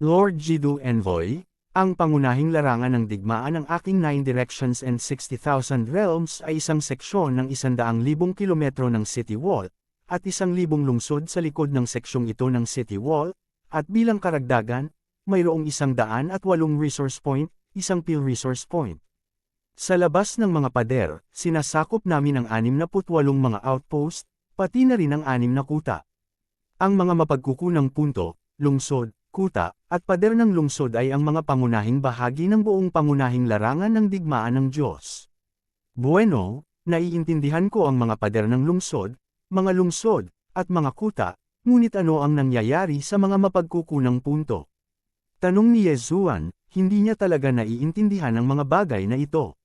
Lord Jidu Envoy, ang pangunahing larangan ng digmaan ng aking 9 Directions and 60,000 Realms ay isang seksyon ng 100,000 kilometro ng City Wall, at 1,000 lungsod sa likod ng seksyong ito ng City Wall, at bilang karagdagan, mayroong 108 resource point, 1 peel resource point. Sa labas ng mga pader, sinasakop namin ang 68 mga outpost, pati na rin ang 6 na kuta. Ang mga mapagkukunang punto, lungsod, kuta, at pader ng lungsod ay ang mga pangunahing bahagi ng buong pangunahing larangan ng digmaan ng Diyos. Bueno, naiintindihan ko ang mga pader ng lungsod, mga lungsod, at mga kuta, ngunit ano ang nangyayari sa mga mapagkukunang punto? Tanong ni Yesuan, hindi niya talaga naiintindihan ang mga bagay na ito.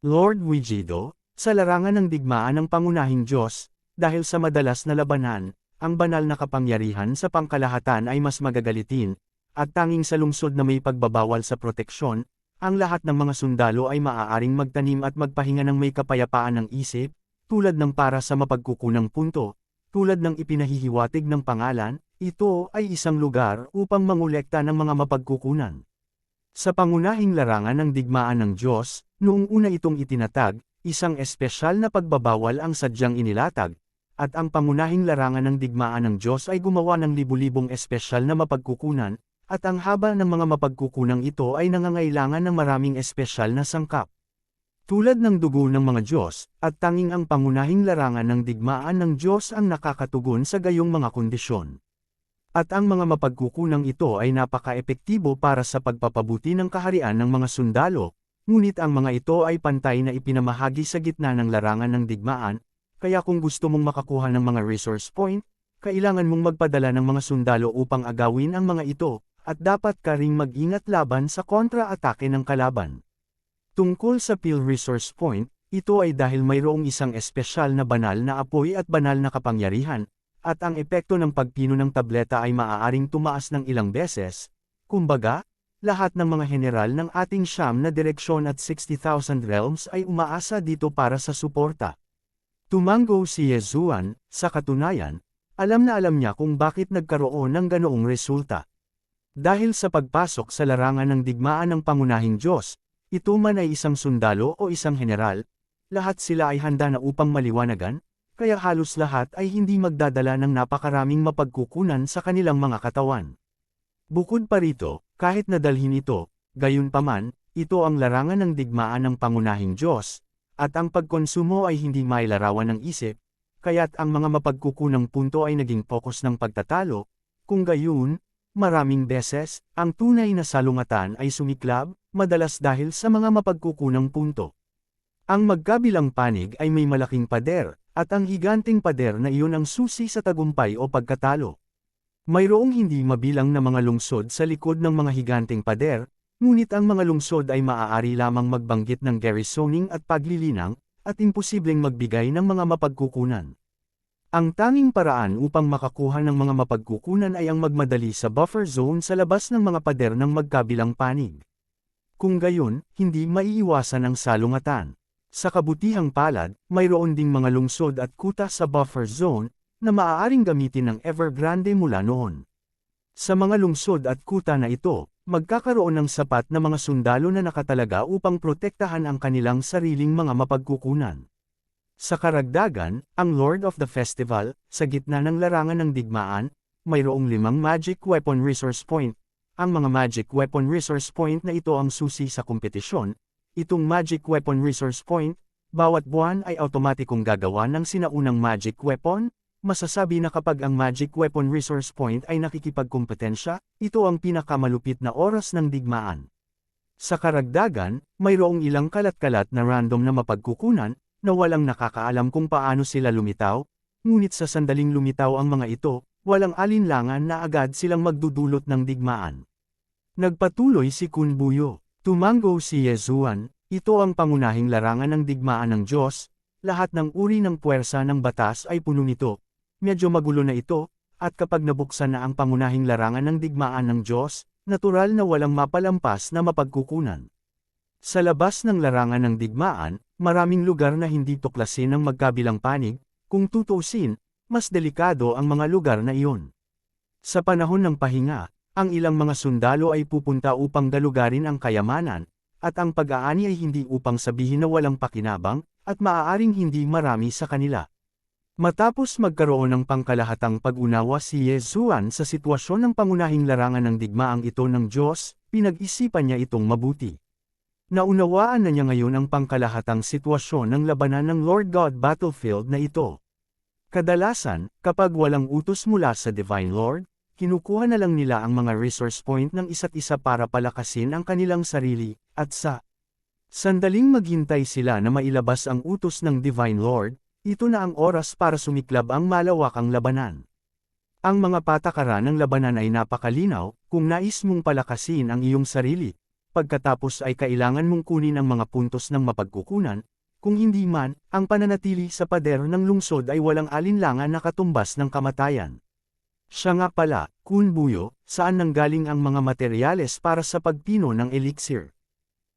Lord Wijido, sa larangan ng digmaan ng pangunahing Diyos, dahil sa madalas na labanan, ang banal na kapangyarihan sa pangkalahatan ay mas magagalitin, at tanging sa lungsod na may pagbabawal sa proteksyon, ang lahat ng mga sundalo ay maaaring magtanim at magpahinga ng may kapayapaan ng isip, tulad ng para sa mapagkukunang punto, tulad ng ipinahihiwatig ng pangalan. Ito ay isang lugar upang mangolekta ng mga mapagkukunan. Sa pangunahing larangan ng digmaan ng Diyos, noong una itong itinatag, isang espesyal na pagbabawal ang sadyang inilatag, at ang pangunahing larangan ng digmaan ng Diyos ay gumawa ng libu-libong espesyal na mapagkukunan, at ang haba ng mga mapagkukunang ito ay nangangailangan ng maraming espesyal na sangkap. Tulad ng dugo ng mga Diyos, at tanging ang pangunahing larangan ng digmaan ng Diyos ang nakakatugon sa gayong mga kondisyon. At ang mga mapagkukunang ito ay napaka-epektibo para sa pagpapabuti ng kaharian ng mga sundalo, ngunit ang mga ito ay pantay na ipinamahagi sa gitna ng larangan ng digmaan, kaya kung gusto mong makakuha ng mga resource point, kailangan mong magpadala ng mga sundalo upang agawin ang mga ito, at dapat ka ring mag-ingat laban sa kontra-atake ng kalaban. Tungkol sa Peel Resource Point, ito ay dahil mayroong isang espesyal na banal na apoy at banal na kapangyarihan, at ang epekto ng pagpino ng tableta ay maaaring tumaas ng ilang beses. Kumbaga, lahat ng mga general ng ating siyam na direksyon at 60,000 realms ay umaasa dito para sa suporta. Tumango si Yezuan, sa katunayan, alam na alam niya kung bakit nagkaroon ng ganoong resulta. Dahil sa pagpasok sa larangan ng digmaan ng pangunahing Diyos, ito man ay isang sundalo o isang general, lahat sila ay handa na upang maliwanagan, kaya halos lahat ay hindi magdadala ng napakaraming mapagkukunan sa kanilang mga katawan. Bukod pa rito, kahit nadalhin ito, gayunpaman, ito ang larangan ng digmaan ng pangunahing Diyos, at ang pagkonsumo ay hindi mailarawan ng isip, kaya't ang mga mapagkukunang punto ay naging focus ng pagtatalo, kung gayon, maraming beses, ang tunay na salungatan ay sumiklab, madalas dahil sa mga mapagkukunang punto. Ang magkabilang panig ay may malaking pader, at ang higanting pader na iyon ang susi sa tagumpay o pagkatalo. Mayroong hindi mabilang na mga lungsod sa likod ng mga higanting pader, ngunit ang mga lungsod ay maaari lamang magbanggit ng garrisoning at paglilinang, at imposibleng magbigay ng mga mapagkukunan. Ang tanging paraan upang makakuha ng mga mapagkukunan ay ang magmadali sa buffer zone sa labas ng mga pader ng magkabilang panig. Kung gayon, hindi maiiwasan ang salungatan. Sa kabutihang palad, mayroon ding mga lungsod at kuta sa buffer zone, na maaaring gamitin ng Evergrande mula noon. Sa mga lungsod at kuta na ito, magkakaroon ng sapat na mga sundalo na nakatalaga upang protektahan ang kanilang sariling mga mapagkukunan. Sa karagdagan, ang Lord of the Festival, sa gitna ng larangan ng digmaan, mayroong 5 Magic Weapon Resource Point. Ang mga Magic Weapon Resource Point na ito ang susi sa kompetisyon. Itong Magic Weapon Resource Point, bawat buwan ay automatikong gagawa ng sinaunang Magic Weapon. Masasabi na kapag ang Magic Weapon Resource Point ay nakikipagkompetensya, ito ang pinakamalupit na oras ng digmaan. Sa karagdagan, mayroong ilang kalat-kalat na random na mapagkukunan, na walang nakakaalam kung paano sila lumitaw, ngunit sa sandaling lumitaw ang mga ito, walang alinlangan na agad silang magdudulot ng digmaan. Nagpatuloy si Kunbuyo. Tumango si Yezuan, ito ang pangunahing larangan ng digmaan ng Diyos, lahat ng uri ng puwersa ng batas ay puno nito. Medyo magulo na ito, at kapag nabuksan na ang pangunahing larangan ng digmaan ng Diyos, natural na walang mapalampas na mapagkukunan. Sa labas ng larangan ng digmaan, maraming lugar na hindi tuklasin ng magkabilang panig, kung tutuusin, mas delikado ang mga lugar na iyon. Sa panahon ng pahinga, ang ilang mga sundalo ay pupunta upang galugarin ang kayamanan, at ang pag-aani ay hindi upang sabihin na walang pakinabang, at maaaring hindi marami sa kanila. Matapos magkaroon ng pangkalahatang pag-unawa si Yezuan sa sitwasyon ng pangunahing larangan ng digmaang ito ng Diyos, pinag-isipan niya itong mabuti. Naunawaan na niya ngayon ang pangkalahatang sitwasyon ng labanan ng Lord God battlefield na ito. Kadalasan, kapag walang utos mula sa Divine Lord, kinukuha na lang nila ang mga resource point ng isa't isa para palakasin ang kanilang sarili, at sa sandaling maghintay sila na mailabas ang utos ng Divine Lord, ito na ang oras para sumiklab ang malawakang labanan. Ang mga patakaran ng labanan ay napakalinaw, kung nais mong palakasin ang iyong sarili. Pagkatapos ay kailangan mong kunin ang mga puntos ng mapagkukunan, kung hindi man, ang pananatili sa pader ng lungsod ay walang alinlangan na katumbas ng kamatayan. Siya nga pala, Kunbuyo, saan nanggaling ang mga materyales para sa pagpino ng elixir?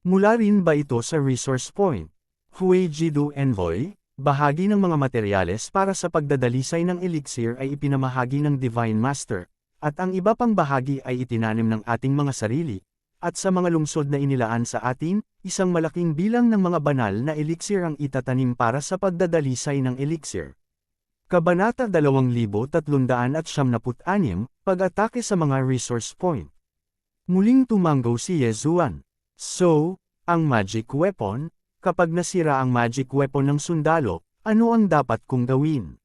Mula rin ba ito sa resource point? Huijidu Envoy, bahagi ng mga materyales para sa pagdadalisay ng elixir ay ipinamahagi ng Divine Master, at ang iba pang bahagi ay itinanim ng ating mga sarili. At sa mga lungsod na inilaan sa atin, isang malaking bilang ng mga banal na elixir ang itatanim para sa pagdadalisay ng elixir. Kabanata 2376, Pag-atake sa mga resource point. Muling tumanggaw si Yezuan. So, ang magic weapon? Kapag nasira ang magic weapon ng sundalo, ano ang dapat kong gawin?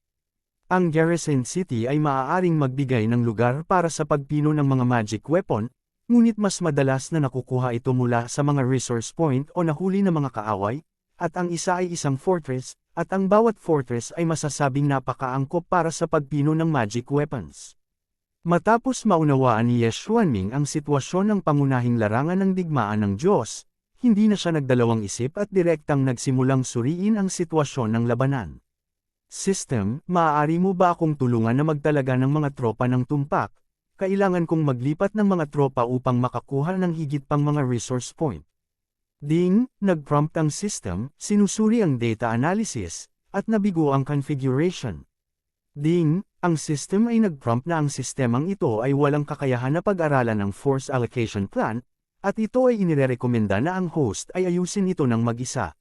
Ang Garrison City ay maaaring magbigay ng lugar para sa pagpino ng mga magic weapon, ngunit mas madalas na nakukuha ito mula sa mga resource point o nahuli na mga kaaway, at ang isa ay isang fortress, at ang bawat fortress ay masasabing napakaangkop para sa pagpino ng magic weapons. Matapos maunawaan ni Ye Xuanming ang sitwasyon ng pangunahing larangan ng digmaan ng Diyos, hindi na siya nagdalawang isip at direktang nagsimulang suriin ang sitwasyon ng labanan. System, maaari mo ba akong tulungan na magtalaga ng mga tropa ng tumpak? Kailangan kong maglipat ng mga tropa upang makakuha ng higit pang mga resource point. Ding, nag-prompt ang system, sinusuri ang data analysis, at nabigo ang configuration. Ding, ang system ay nag-prompt na ang sistemang ito ay walang kakayahan na pag-aralan ng force allocation plan, at ito ay inirekomenda na ang host ay ayusin ito ng mag-isa.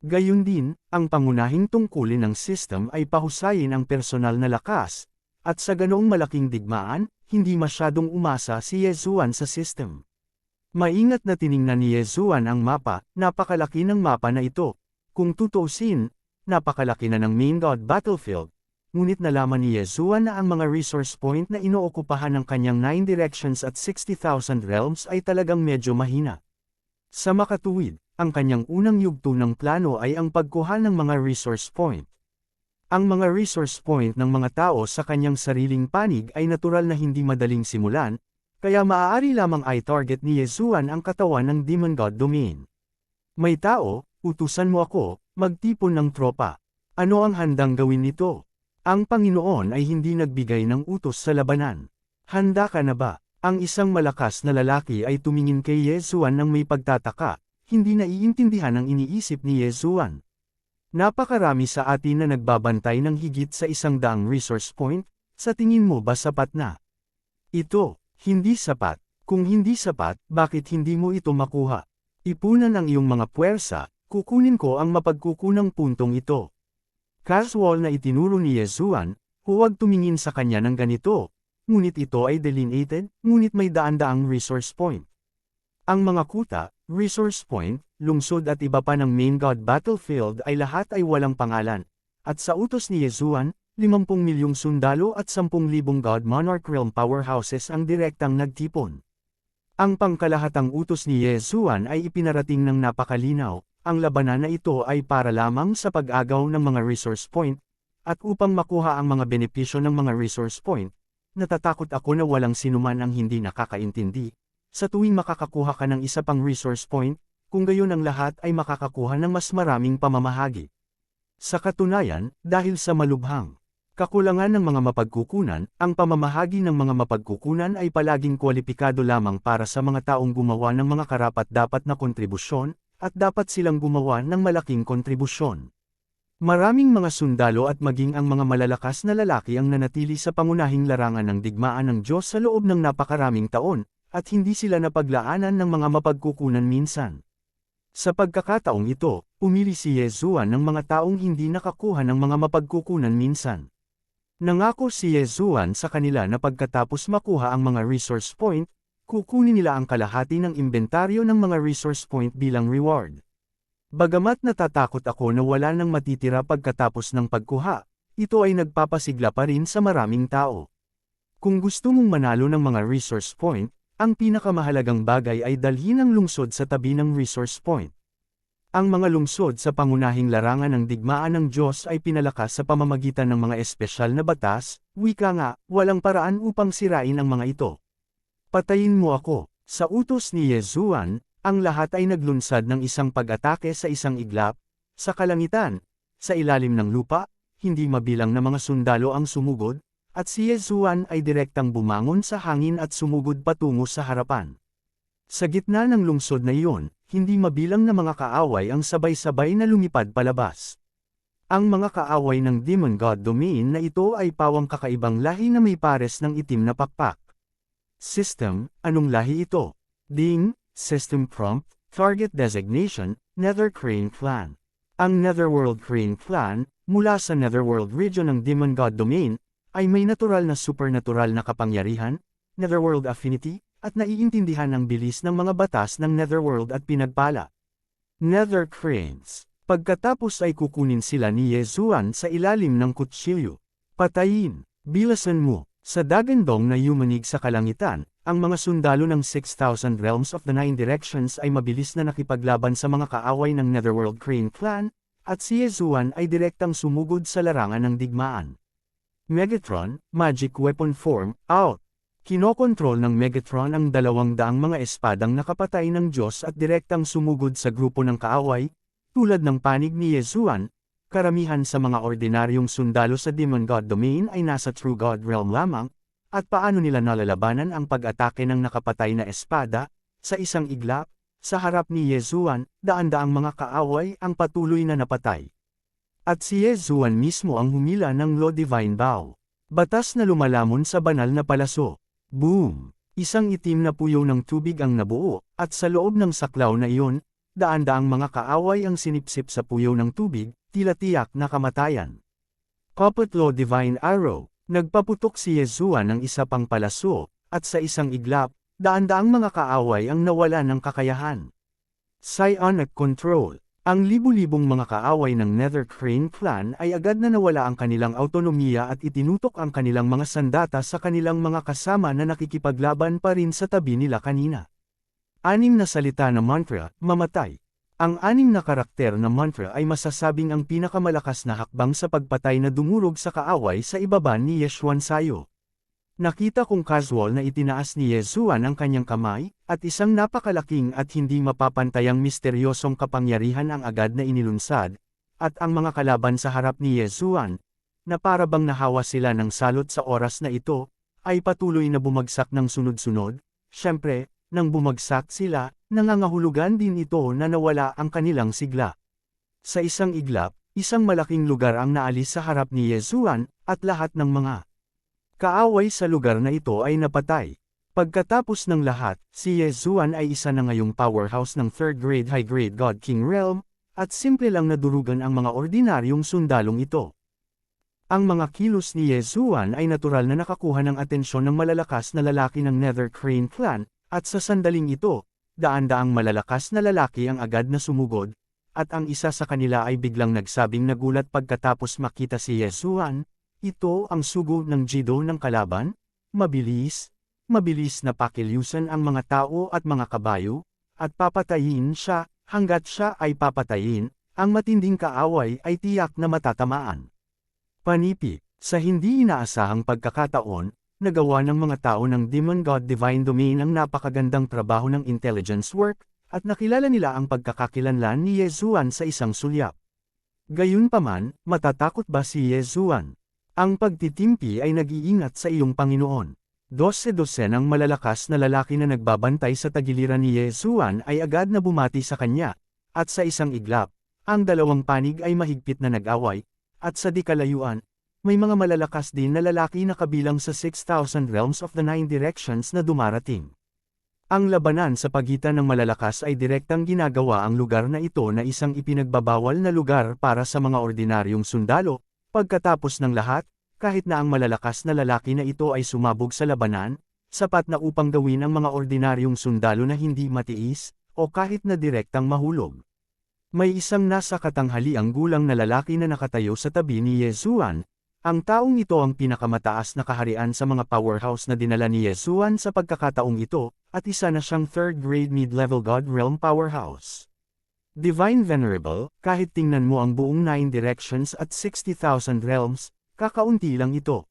Gayun din, ang pangunahing tungkulin ng system ay pahusayin ang personal na lakas, at sa ganoong malaking digmaan, hindi masyadong umasa si Yezuan sa system. Maingat na tiningnan ni Yezuan ang mapa, napakalaki ng mapa na ito. Kung tutuusin, napakalaki na ng main god battlefield. Ngunit nalaman ni Yezuan na ang mga resource point na inookupahan ng kanyang 9 directions at 60,000 realms ay talagang medyo mahina. Sa makatuwid, ang kanyang unang yugto ng plano ay ang pagkuha ng mga resource point. Ang mga resource point ng mga tao sa kanyang sariling panig ay natural na hindi madaling simulan, kaya maaari lamang ay target ni Yezuan ang katawan ng Demon God Domain. May tao, utusan mo ako, magtipon ng tropa. Ano ang handang gawin nito? Ang Panginoon ay hindi nagbigay ng utos sa labanan. Handa ka na ba? Ang isang malakas na lalaki ay tumingin kay Yezuan ng may pagtataka, hindi naiintindihan ang iniisip ni Yezuan. Napakarami sa atin na nagbabantay ng higit sa 100 resource point, sa tingin mo ba sapat na? Ito, hindi sapat. Kung hindi sapat, bakit hindi mo ito makuha? Ipunan ang iyong mga puwersa, kukunin ko ang mapagkukunang puntong ito. Casual na itinuro ni Yezuan, huwag tumingin sa kanya ng ganito, ngunit ito ay delineated, ngunit may daan-daang resource point. Ang mga kuta, resource point, lungsod at iba pa ng main god battlefield ay lahat ay walang pangalan, at sa utos ni Yezuan, 50 milyong sundalo at 10,000 god monarch realm powerhouses ang direktang nagtipon. Ang pangkalahatang utos ni Yezuan ay ipinarating ng napakalinaw. Ang labanan na ito ay para lamang sa pag-agaw ng mga resource point, at upang makuha ang mga benepisyo ng mga resource point, natatakot ako na walang sinuman ang hindi nakakaintindi. Sa tuwing makakakuha ka ng isa pang resource point, kung gayon ang lahat ay makakakuha ng mas maraming pamamahagi. Sa katunayan, dahil sa malubhang kakulangan ng mga mapagkukunan, ang pamamahagi ng mga mapagkukunan ay palaging kwalipikado lamang para sa mga taong gumawa ng mga karapat-dapat na kontribusyon, at dapat silang gumawa ng malaking kontribusyon. Maraming mga sundalo at maging ang mga malalakas na lalaki ang nanatili sa pangunahing larangan ng digmaan ng Diyos sa loob ng napakaraming taon, at hindi sila napaglaanan ng mga mapagkukunan minsan. Sa pagkakataong ito, pumili si Yezuan ng mga taong hindi nakakuha ng mga mapagkukunan minsan. Nangako si Yezuan sa kanila na pagkatapos makuha ang mga resource point, kukunin nila ang kalahati ng inventaryo ng mga resource point bilang reward. Bagamat natatakot ako na wala nang matitira pagkatapos ng pagkuha, ito ay nagpapasigla pa rin sa maraming tao. Kung gusto mong manalo ng mga resource point, ang pinakamahalagang bagay ay dalhin ang lungsod sa tabi ng resource point. Ang mga lungsod sa pangunahing larangan ng digmaan ng Diyos ay pinalakas sa pamamagitan ng mga espesyal na batas, wika nga, walang paraan upang sirain ang mga ito. Patayin mo ako. Sa utos ni Yezuan, ang lahat ay naglunsad ng isang pag-atake sa isang iglap, sa kalangitan, sa ilalim ng lupa, hindi mabilang na mga sundalo ang sumugod, at si Yezuan ay direktang bumangon sa hangin at sumugod patungo sa harapan. Sa gitna ng lungsod na iyon, hindi mabilang na mga kaaway ang sabay-sabay na lumipad palabas. Ang mga kaaway ng Demon God Domain na ito ay pawang kakaibang lahi na may pares ng itim na pakpak. System, anong lahi ito? Ding, System Prompt, Target Designation, Nether Crane Clan. Ang Netherworld Crane Clan, mula sa Netherworld region ng Demon God Domain, ay may natural na supernatural na kapangyarihan, Netherworld Affinity, at naiintindihan ang bilis ng mga batas ng Netherworld at pinagpala. Nether Cranes. Pagkatapos ay kukunin sila ni Yezuan sa ilalim ng kutsilyo. Patayin, bilasan mo. Sa dagandong na yumanig sa kalangitan, ang mga sundalo ng 6,000 Realms of the Nine Directions ay mabilis na nakipaglaban sa mga kaaway ng Netherworld Crane Clan, at si Yezuan ay direktang sumugod sa larangan ng digmaan. Megatron, Magic Weapon Form, out! Kinokontrol ng Megatron ang 200 mga espadang nakapatay ng Diyos at direktang sumugod sa grupo ng kaaway, tulad ng panig ni Yezuan. Karamihan sa mga ordinaryong sundalo sa Demon God Domain ay nasa True God Realm lamang, at paano nila nalalabanan ang pag-atake ng nakapatay na espada, sa isang iglap, sa harap ni Yezuan, daan-daang mga kaaway ang patuloy na napatay. At si Yezuan mismo ang humila ng Law Divine Bow. Batas na lumalamon sa banal na palaso. Boom! Isang itim na puyo ng tubig ang nabuo, at sa loob ng saklaw na iyon, daan-daang mga kaaway ang sinipsip sa puyo ng tubig, tila tiyak na kamatayan. Puppet Law Divine Arrow. Nagpaputok si Yezuan ng isa pang palaso, at sa isang iglap, daan-daang mga kaaway ang nawala ng kakayahan. Psionic Control. Ang libu-libong mga kaaway ng Nether Crane Clan ay agad na nawala ang kanilang autonomiya at itinutok ang kanilang mga sandata sa kanilang mga kasama na nakikipaglaban pa rin sa tabi nila kanina. 6 na salita na mantra, mamatay. Ang 6 na karakter na mantra ay masasabing ang pinakamalakas na hakbang sa pagpatay na dumurog sa kaaway sa ibaba ni Yezuan Sayo. Nakita kong casual na itinaas ni Yezuan ang kanyang kamay, at isang napakalaking at hindi mapapantayang misteryosong kapangyarihan ang agad na inilunsad, at ang mga kalaban sa harap ni Yezuan, na parabang nahawa sila ng salot sa oras na ito, ay patuloy na bumagsak ng sunod-sunod. Siyempre, nang bumagsak sila, nangangahulugan din ito na nawala ang kanilang sigla. Sa isang iglap, isang malaking lugar ang naalis sa harap ni Yezuan, at lahat ng mga kaaway sa lugar na ito ay napatay. Pagkatapos ng lahat, si Yezuan ay isa na ngayong powerhouse ng 3rd grade High Grade God King Realm, at simple lang nadurugan ang mga ordinaryong sundalong ito. Ang mga kilos ni Yezuan ay natural na nakakuha ng atensyon ng malalakas na lalaki ng Nether Crane Clan, at sa sandaling ito, daan-daang malalakas na lalaki ang agad na sumugod, at ang isa sa kanila ay biglang nagsabing nagulat pagkatapos makita si Yezuan. Ito ang sugo ng Jido ng kalaban, mabilis na pakilyusan ang mga tao at mga kabayo, at papatayin siya, hanggat siya ay papatayin, ang matinding kaaway ay tiyak na matatamaan. Panipi, sa hindi inaasahang pagkakataon, nagawa ng mga tao ng Demon God Divine Domain ang napakagandang trabaho ng intelligence work, at nakilala nila ang pagkakakilanlan ni Yezuan sa isang sulyap. Gayunpaman, matatakot ba si Yezuan? Ang pagtitimpi ay nag-iingat sa iyong Panginoon. 12 ng malalakas na lalaki na nagbabantay sa tagiliran ni Yezuan ay agad na bumati sa kanya, at sa isang iglap, ang dalawang panig ay mahigpit na nag-away, at sa di kalayuan, may mga malalakas din na lalaki na kabilang sa 6,000 Realms of the Nine Directions na dumarating. Ang labanan sa pagitan ng malalakas ay direktang ginagawa ang lugar na ito na isang ipinagbabawal na lugar para sa mga ordinaryong sundalo. Pagkatapos ng lahat, kahit na ang malalakas na lalaki na ito ay sumabog sa labanan, sapat na upang gawin ang mga ordinaryong sundalo na hindi matiis, o kahit na direktang mahulog. May isang nasa katanghaliang gulang na lalaki na nakatayo sa tabi ni Yezuan. Ang taong ito ang pinakamataas na kaharian sa mga powerhouse na dinala ni Yezuan sa pagkakataong ito, at isa na siyang 3rd grade mid-level God Realm powerhouse. Divine Venerable, kahit tingnan mo ang buong 9 directions at 60,000 realms, kakaunti lang ito.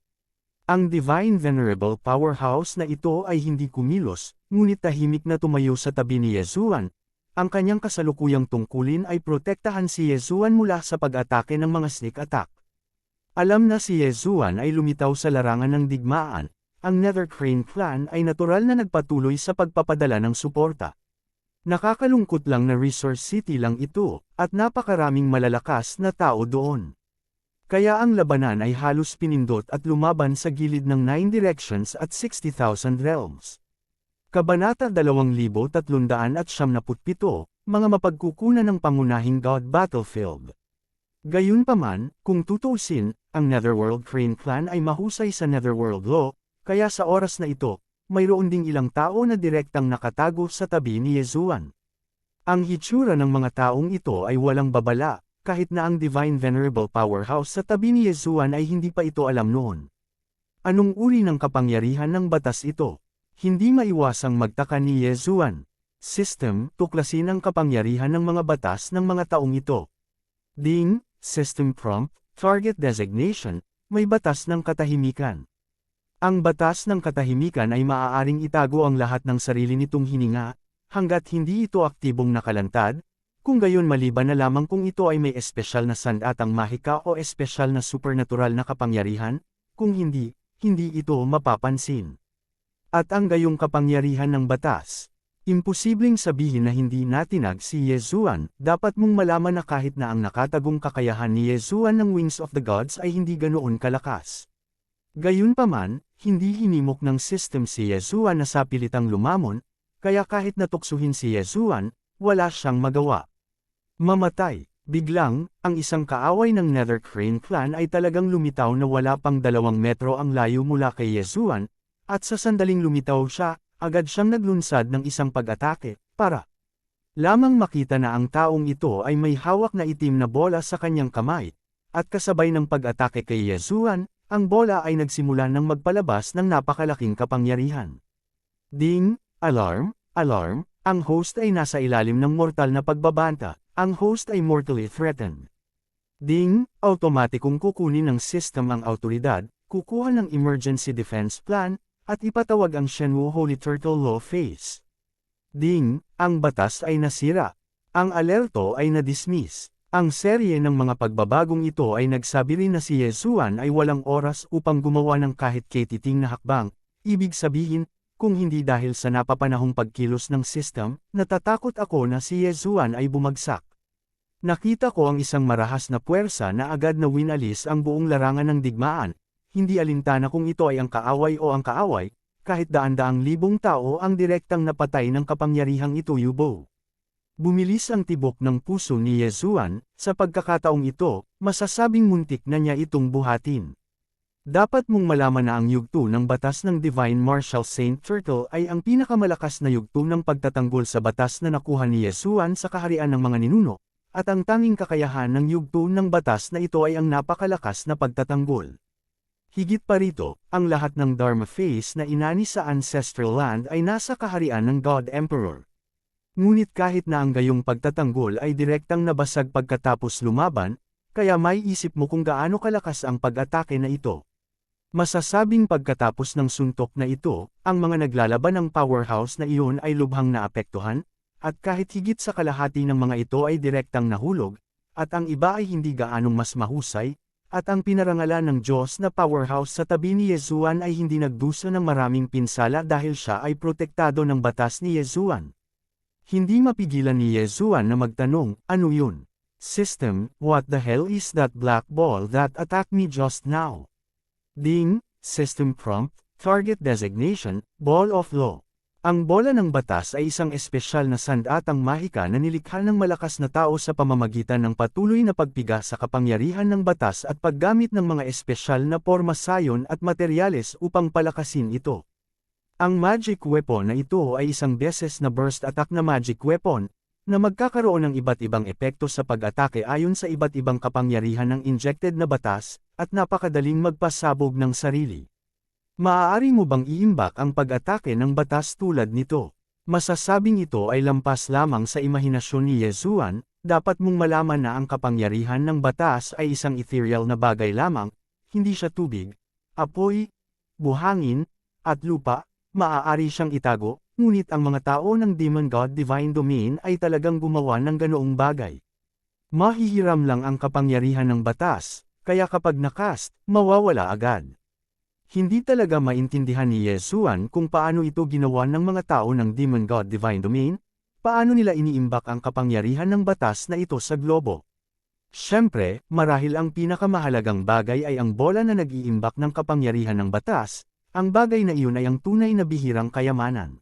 Ang Divine Venerable powerhouse na ito ay hindi kumilos, ngunit tahimik na tumayo sa tabi ni Yezuan. Ang kanyang kasalukuyang tungkulin ay protektahan si Yezuan mula sa pag-atake ng mga sneak attack. Alam na si Yezuan ay lumitaw sa larangan ng digmaan, ang Nether Crane Clan ay natural na nagpatuloy sa pagpapadala ng suporta. Nakakalungkot lang na resource city lang ito, at napakaraming malalakas na tao doon. Kaya ang labanan ay halos pinindot at lumaban sa gilid ng 9 directions at 60,000 realms. Kabanata 2377, mga mapagkukunan ng pangunahing God Battlefield. Gayunpaman, kung tutuusin, ang Netherworld Crane Clan ay mahusay sa Netherworld Law, kaya sa oras na ito, mayroon ding ilang tao na direktang nakatago sa tabi ni Yesuan. Ang hitsura ng mga taong ito ay walang babala, kahit na ang Divine Venerable Powerhouse sa tabi ni Yesuan ay hindi pa ito alam noon. Anong uri ng kapangyarihan ng batas ito? Hindi maiwasang magtaka ni Yesuan. System, tuklasin ang kapangyarihan ng mga batas ng mga taong ito. Ding, System Prompt, Target Designation, may batas ng katahimikan. Ang batas ng katahimikan ay maaaring itago ang lahat ng sarili nitong hininga, hanggat hindi ito aktibong nakalantad, kung gayon maliban na lamang kung ito ay may espesyal na sandatang mahika o espesyal na supernatural na kapangyarihan, kung hindi, hindi ito mapapansin. At ang gayong kapangyarihan ng batas, imposibleng sabihin na hindi natinag si Yesuan, dapat mong malaman na kahit na ang nakatagong kakayahan ni Yesuan ng Wings of the Gods ay hindi ganoon kalakas. Gayunpaman, hindi hinimok ng system si Yesuan na sapilitang lumamon, kaya kahit natuksuhin si Yesuan, wala siyang magawa. Mamatay. Biglang, ang isang kaaway ng Nether Crane Clan ay talagang lumitaw na wala pang 2 metro ang layo mula kay Yesuan, at sa sandaling lumitaw siya, agad siyang naglunsad ng isang pag-atake, para lamang makita na ang taong ito ay may hawak na itim na bola sa kanyang kamay, at kasabay ng pag-atake kay Yesuan, ang bola ay nagsimula ng magpalabas ng napakalaking kapangyarihan. Ding! Alarm! Alarm! Ang host ay nasa ilalim ng mortal na pagbabanta. Ang host ay mortally threatened. Ding! Automatikong kukunin ng system ang autoridad, kukuha ng emergency defense plan, at ipatawag ang Shenwu Holy Turtle Law Face. Ding! Ang batas ay nasira. Ang alerto ay na-dismiss. Ang serye ng mga pagbabagong ito ay nagsabi rin na si Yesuan ay walang oras upang gumawa ng kahit katiting na hakbang, ibig sabihin, kung hindi dahil sa napapanahong pagkilos ng system, natatakot ako na si Yesuan ay bumagsak. Nakita ko ang isang marahas na puwersa na agad na winalis ang buong larangan ng digmaan, hindi alintana kung ito ay ang kaaway o ang kaaway, kahit daan-daang libong tao ang direktang napatay ng kapangyarihang ito yubo. Bumilis ang tibok ng puso ni Yesuan, sa pagkakataong ito, masasabing muntik na niya itong buhatin. Dapat mong malaman na ang yugto ng batas ng Divine Martial Saint Turtle ay ang pinakamalakas na yugto ng pagtatanggol sa batas na nakuha ni Yesuan sa kaharian ng mga ninuno, at ang tanging kakayahan ng yugto ng batas na ito ay ang napakalakas na pagtatanggol. Higit pa rito, ang lahat ng Dharma Face na inani sa Ancestral Land ay nasa kaharian ng God Emperor. Ngunit kahit na ang gayong pagtatanggol ay direktang nabasag pagkatapos lumaban, kaya may isip mo kung gaano kalakas ang pag-atake na ito. Masasabing pagkatapos ng suntok na ito, ang mga naglalaban ng powerhouse na iyon ay lubhang naapektuhan, at kahit higit sa kalahati ng mga ito ay direktang nahulog, at ang iba ay hindi gaanong mas mahusay, at ang pinarangalan ng Diyos na powerhouse sa tabi ni Yesuan ay hindi nagdusa ng maraming pinsala dahil siya ay protektado ng batas ni Yesuan. Hindi mapigilan ni Yesuan na magtanong, ano yun? System, what the hell is that black ball that attacked me just now? Ding! System Prompt, Target Designation, Ball of Law. Ang bola ng batas ay isang espesyal na sandatang mahika na nilikha ng malakas na tao sa pamamagitan ng patuloy na pagpiga sa kapangyarihan ng batas at paggamit ng mga espesyal na porma sayon at materyales upang palakasin ito. Ang magic weapon na ito ay isang beses na burst attack na magic weapon, na magkakaroon ng iba't ibang epekto sa pag-atake ayon sa iba't ibang kapangyarihan ng injected na batas, at napakadaling magpasabog ng sarili. Maaari mo bang iimbak ang pag-atake ng batas tulad nito? Masasabing ito ay lampas lamang sa imahinasyon ni Yesuan, dapat mong malaman na ang kapangyarihan ng batas ay isang ethereal na bagay lamang, hindi siya tubig, apoy, buhangin, at lupa, maaari siyang itago. Ngunit ang mga tao ng Demon God Divine Domain ay talagang gumawa ng ganoong bagay. Mahihiram lang ang kapangyarihan ng batas, kaya kapag nakast, mawawala agad. Hindi talaga maintindihan ni Yesuan kung paano ito ginawa ng mga tao ng Demon God Divine Domain, paano nila iniimbak ang kapangyarihan ng batas na ito sa globo. Siyempre, marahil ang pinakamahalagang bagay ay ang bola na nag-iimbak ng kapangyarihan ng batas, ang bagay na iyon ay ang tunay na bihirang kayamanan.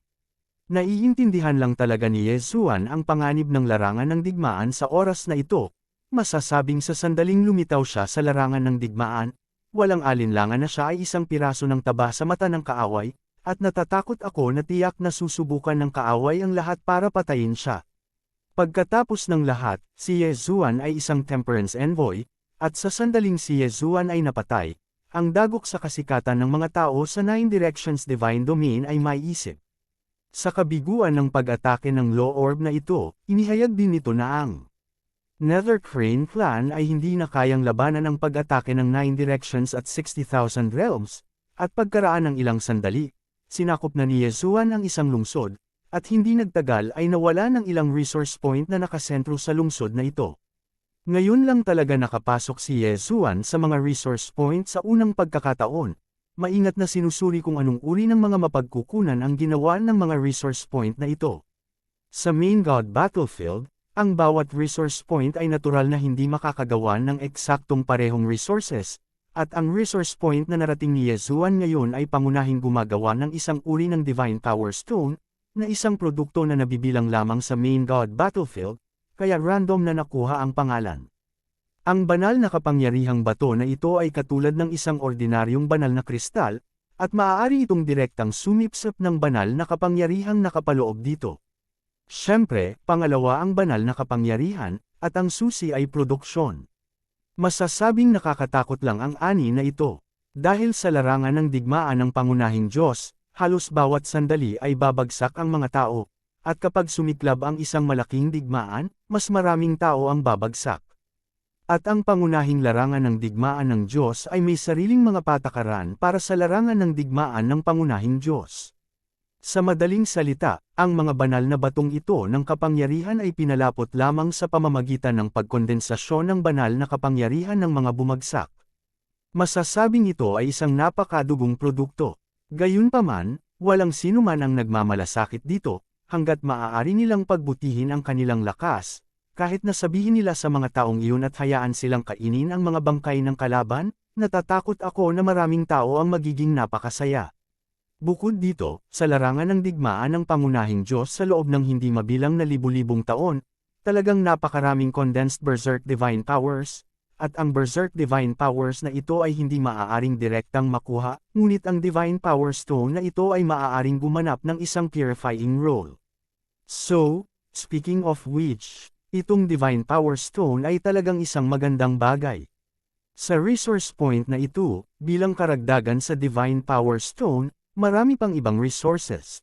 Naiintindihan lang talaga ni Yesuan ang panganib ng larangan ng digmaan sa oras na ito, masasabing sa sandaling lumitaw siya sa larangan ng digmaan, walang alinlangan na siya ay isang piraso ng taba sa mata ng kaaway, at natatakot ako na tiyak na susubukan ng kaaway ang lahat para patayin siya. Pagkatapos ng lahat, si Yezuan ay isang temperance envoy, at sa sandaling si Yezuan ay napatay, ang dagok sa kasikatan ng mga tao sa Nine Directions Divine Domain ay maiisip. Sa kabiguan ng pag-atake ng Law Orb na ito, inihayag din nito na ang Nether Crane Clan ay hindi na kayang labanan ang pag-atake ng Nine Directions at 60,000 Realms, at pagkaraan ng ilang sandali, sinakop na ni Yezuan ang isang lungsod, at hindi nagtagal ay nawala ng ilang resource point na nakasentro sa lungsod na ito. Ngayon lang talaga nakapasok si Yezuan sa mga resource point sa unang pagkakataon. Maingat na sinusuri kung anong uri ng mga mapagkukunan ang ginawa ng mga resource point na ito. Sa Main God Battlefield, ang bawat resource point ay natural na hindi makakagawa ng eksaktong parehong resources, at ang resource point na narating ni Yezuan ngayon ay pangunahing gumagawa ng isang uri ng Divine Power Stone, na isang produkto na nabibilang lamang sa Main God Battlefield, kaya random na nakuha ang pangalan. Ang banal na kapangyarihang bato na ito ay katulad ng isang ordinaryong banal na kristal, at maaari itong direktang sumipsip ng banal na kapangyarihang nakapaloob dito. Siyempre, pangalawa ang banal na kapangyarihan, at ang susi ay produksyon. Masasabing nakakatakot lang ang ani na ito. Dahil sa larangan ng digmaan ng pangunahing Diyos, halos bawat sandali ay babagsak ang mga tao, at kapag sumiklab ang isang malaking digmaan, mas maraming tao ang babagsak. At ang pangunahing larangan ng digmaan ng Diyos ay may sariling mga patakaran para sa larangan ng digmaan ng pangunahing Diyos. Sa madaling salita, ang mga banal na batong ito ng kapangyarihan ay pinalapot lamang sa pamamagitan ng pagkondensasyon ng banal na kapangyarihan ng mga bumagsak. Masasabing ito ay isang napakadugong produkto. Gayunpaman, walang sinuman ang nagmamalasakit dito, hanggat maaari nilang pagbutihin ang kanilang lakas, kahit na sabihin nila sa mga taong iyon at hayaan silang kainin ang mga bangkay ng kalaban, natatakot ako na maraming tao ang magiging napakasaya. Bukod dito, sa larangan ng digmaan ng pangunahing Diyos sa loob ng hindi mabilang na libu-libong taon, talagang napakaraming condensed Berserk Divine Powers, at ang Berserk Divine Powers na ito ay hindi maaaring direktang makuha, ngunit ang Divine Power Stone na ito ay maaaring gumanap ng isang purifying role. So, speaking of which, itong Divine Power Stone ay talagang isang magandang bagay. Sa resource point na ito, bilang karagdagan sa Divine Power Stone, marami pang ibang resources.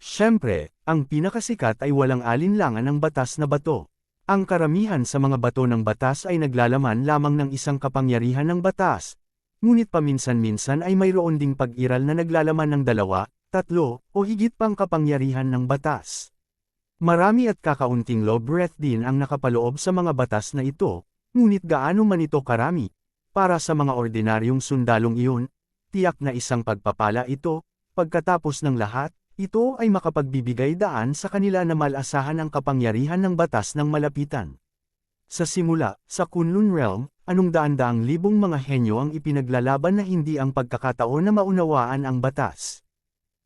Siyempre, ang pinakasikat ay walang alinlangan ang batas na bato. Ang karamihan sa mga bato ng batas ay naglalaman lamang ng isang kapangyarihan ng batas, ngunit paminsan-minsan ay mayroon ding pag-iral na naglalaman ng 2, 3, o higit pang kapangyarihan ng batas. Marami at kakaunting low breath din ang nakapaloob sa mga batas na ito, ngunit gaano man ito karami, para sa mga ordinaryong sundalong iyon, tiyak na isang pagpapala ito, pagkatapos ng lahat, ito ay makapagbibigay daan sa kanila na malasahan ang kapangyarihan ng batas ng malapitan. Sa simula, sa Kunlun Realm, anong daan-daang libong mga henyo ang ipinaglalaban na hindi ang pagkakataon na maunawaan ang batas.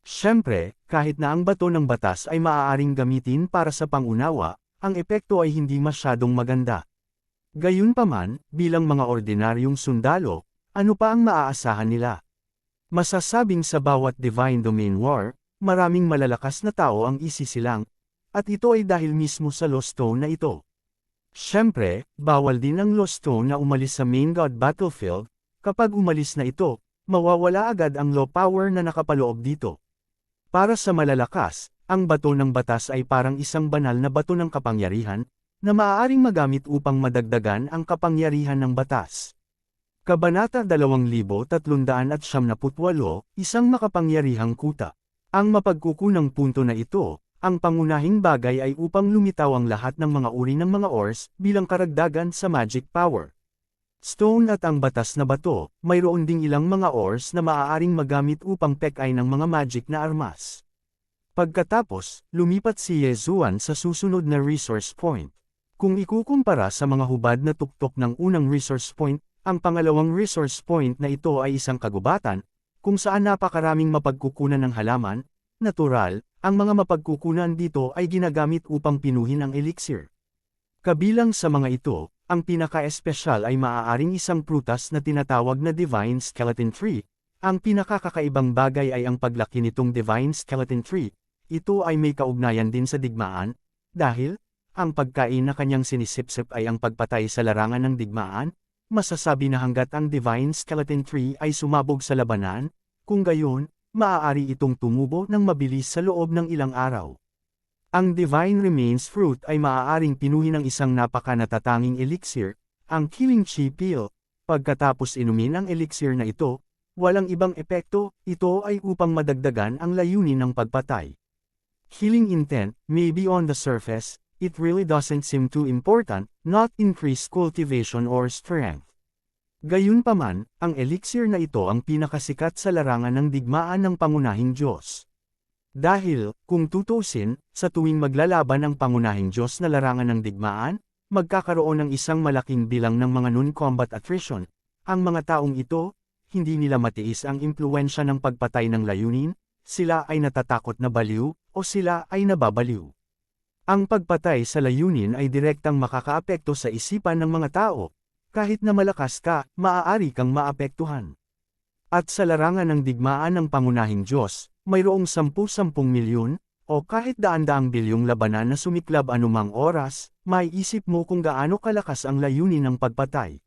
Siyempre, kahit na ang bato ng batas ay maaaring gamitin para sa pangunawa, ang epekto ay hindi masyadong maganda. Gayunpaman, bilang mga ordinaryong sundalo, ano pa ang maaasahan nila? Masasabing sa bawat Divine Domain War, maraming malalakas na tao ang isisilang, at ito ay dahil mismo sa Lost Stone na ito. Siyempre, bawal din ang Lost Stone na umalis sa Main God Battlefield, kapag umalis na ito, mawawala agad ang law power na nakapaloob dito. Para sa malalakas, ang bato ng batas ay parang isang banal na bato ng kapangyarihan, na maaaring magamit upang madagdagan ang kapangyarihan ng batas. Kabanata 2378, Isang makapangyarihang kuta. Ang mapagkukunang punto na ito, ang pangunahing bagay ay upang lumitaw ang lahat ng mga uri ng mga ores bilang karagdagan sa magic power. Stone at ang batas na bato, mayroon ding ilang mga ores na maaaring magamit upang pekay ng mga magic na armas. Pagkatapos, lumipat si Yezuan sa susunod na resource point. Kung ikukumpara sa mga hubad na tuktok ng unang resource point, ang pangalawang resource point na ito ay isang kagubatan, kung saan napakaraming mapagkukunan ng halaman, natural, ang mga mapagkukunan dito ay ginagamit upang pinuhin ang elixir. Kabilang sa mga ito, ang pinaka-espesyal ay maaaring isang prutas na tinatawag na Divine Skeleton Tree, Ang pinakakakaibang bagay ay ang paglaki nitong Divine Skeleton Tree. Ito ay may kaugnayan din sa digmaan, dahil, ang pagkain na kanyang sinisipsip ay ang pagpatay sa larangan ng digmaan, masasabi na hanggat ang Divine Skeleton Tree ay sumabog sa labanan, kung gayon, maaari itong tumubo ng mabilis sa loob ng ilang araw. Ang Divine Remains Fruit ay maaaring pinuhin ng isang napaka-natatanging elixir, ang Killing Chi Pill. Pagkatapos inumin ang elixir na ito, walang ibang epekto, ito ay upang madagdagan ang layunin ng pagpatay. Healing intent, maybe on the surface, it really doesn't seem too important, not increase cultivation or strength. Gayunpaman, ang elixir na ito ang pinakasikat sa larangan ng digmaan ng pangunahing Diyos. Dahil, kung tutusin, sa tuwing maglalaban ang pangunahing Diyos na larangan ng digmaan, magkakaroon ng isang malaking bilang ng mga non-combat attrition. Ang mga taong ito, hindi nila matiis ang impluwensya ng pagpatay ng layunin, sila ay natatakot na baliw, o sila ay nababaliw. Ang pagpatay sa layunin ay direktang makakaapekto sa isipan ng mga tao. Kahit na malakas ka, maaari kang maapektuhan. At sa larangan ng digmaan ng pangunahing Diyos, mayroong 10-10 milyon, o kahit daan-daang bilyong labanan na sumiklab anumang oras, maiisip mo kung gaano kalakas ang layunin ng pagpatay.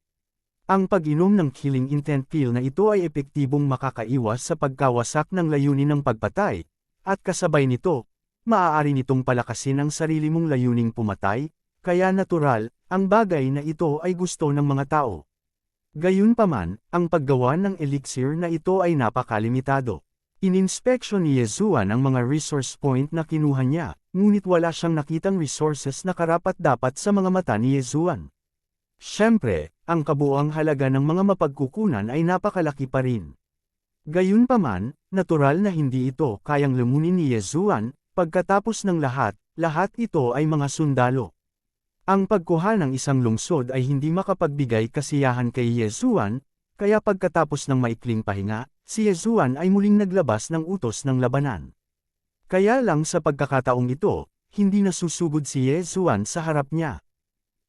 Ang pag-inom ng Killing Intent Pill na ito ay epektibong makakaiwas sa pagkawasak ng layunin ng pagpatay, at kasabay nito, maaari nitong palakasin ang sarili mong layuning pumatay, kaya natural, ang bagay na ito ay gusto ng mga tao. Gayunpaman, ang paggawa ng elixir na ito ay napakalimitado. Ininspeksyon ni Yezuan ang mga resource point na kinuha niya, ngunit wala siyang nakitang resources na karapat-dapat sa mga mata ni Yezuan. Siyempre, ang kabuuang halaga ng mga mapagkukunan ay napakalaki pa rin. Gayunpaman, natural na hindi ito kayang lumunin ni Yezuan, pagkatapos ng lahat ito ay mga sundalo. Ang pagkuha ng isang lungsod ay hindi makapagbigay kasiyahan kay Yezuan, kaya pagkatapos ng maikling pahinga, si Yezuan ay muling naglabas ng utos ng labanan. Kaya lang sa pagkakataong ito, hindi nasusugod si Yezuan sa harap niya.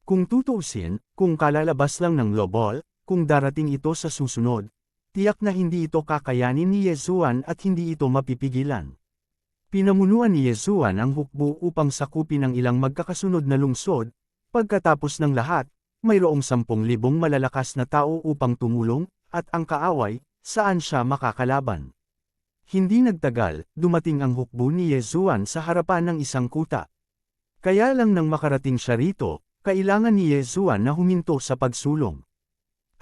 Kung tutuusin, kung kalalabas lang ng lobol, kung darating ito sa susunod, tiyak na hindi ito kakayanin ni Yezuan at hindi ito mapipigilan. Pinamunuan ni Yezuan ang hukbo upang sakupin ang ilang magkakasunod na lungsod, pagkatapos ng lahat, mayroong 10,000 malalakas na tao upang tumulong, at ang kaaway, saan siya makakalaban. Hindi nagtagal, dumating ang hukbo ni Yezuan sa harapan ng isang kuta. Kaya lang nang makarating siya rito, kailangan ni Yezuan na huminto sa pagsulong.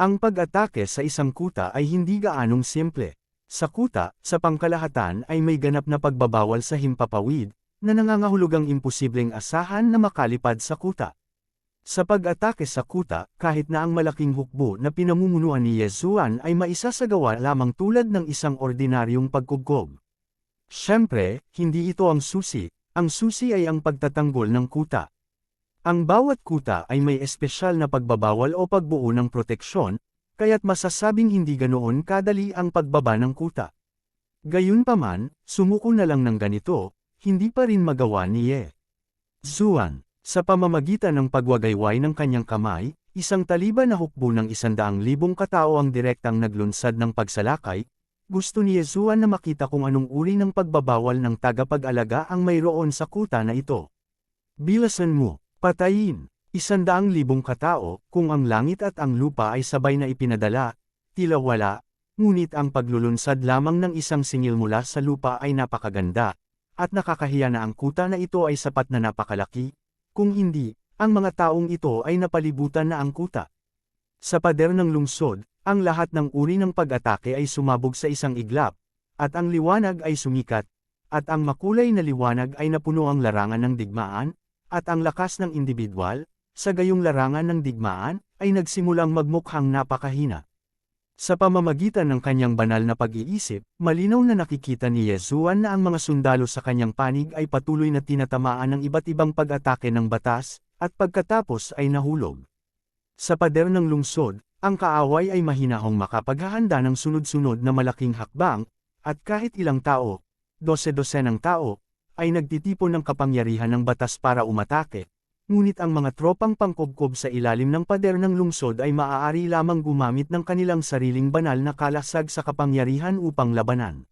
Ang pag-atake sa isang kuta ay hindi gaanong simple. Sa kuta, sa pangkalahatan ay may ganap na pagbabawal sa himpapawid, na nangangahulugang imposibleng asahan na makalipad sa kuta. Sa pag-atake sa kuta, kahit na ang malaking hukbo na pinamumunuan ni Yezuan ay maisasagawa lamang tulad ng isang ordinaryong pagkugkob. Siyempre, hindi ito ang susi ay ang pagtatanggol ng kuta. Ang bawat kuta ay may espesyal na pagbabawal o pagbuo ng proteksyon, kaya't masasabing hindi ganoon kadali ang pagbaba ng kuta. Gayunpaman, sumuko na lang ng ganito, hindi pa rin magawa ni Yezuan. Sa pamamagitan ng pagwagayway ng kanyang kamay, isang taliban na hukbo ng 100,000 katao ang direktang naglunsad ng pagsalakay. Gusto ni Yezuan na makita kung anong uri ng pagbabawal ng tagapag-alaga ang mayroon sa kuta na ito. Bilasan mo, patayin, 100,000 katao, kung ang langit at ang lupa ay sabay na ipinadala, tila wala, ngunit ang paglulunsad lamang ng isang singil mula sa lupa ay napakaganda, at nakakahiya na ang kuta na ito ay sapat na napakalaki. Kung hindi, ang mga taong ito ay napalibutan na ang kuta. Sa pader ng lungsod, ang lahat ng uri ng pag-atake ay sumabog sa isang iglap, at ang liwanag ay sumikat, at ang makulay na liwanag ay napuno ang larangan ng digmaan, at ang lakas ng indibidwal, sa gayong larangan ng digmaan, ay nagsimulang magmukhang napakahina. Sa pamamagitan ng kanyang banal na pag-iisip, malinaw na nakikita ni Yezuan na ang mga sundalo sa kanyang panig ay patuloy na tinatamaan ng iba't ibang pag-atake ng batas, at pagkatapos ay nahulog. Sa pader ng lungsod, ang kaaway ay mahinahong makapaghahanda ng sunod-sunod na malaking hakbang, at kahit ilang tao, 12-12 ng tao, ay nagtitipon ng kapangyarihan ng batas para umatake. ngunit ang mga tropang pangkubkob sa ilalim ng pader ng lungsod ay maaari lamang gumamit ng kanilang sariling banal na kalasag sa kapangyarihan upang labanan.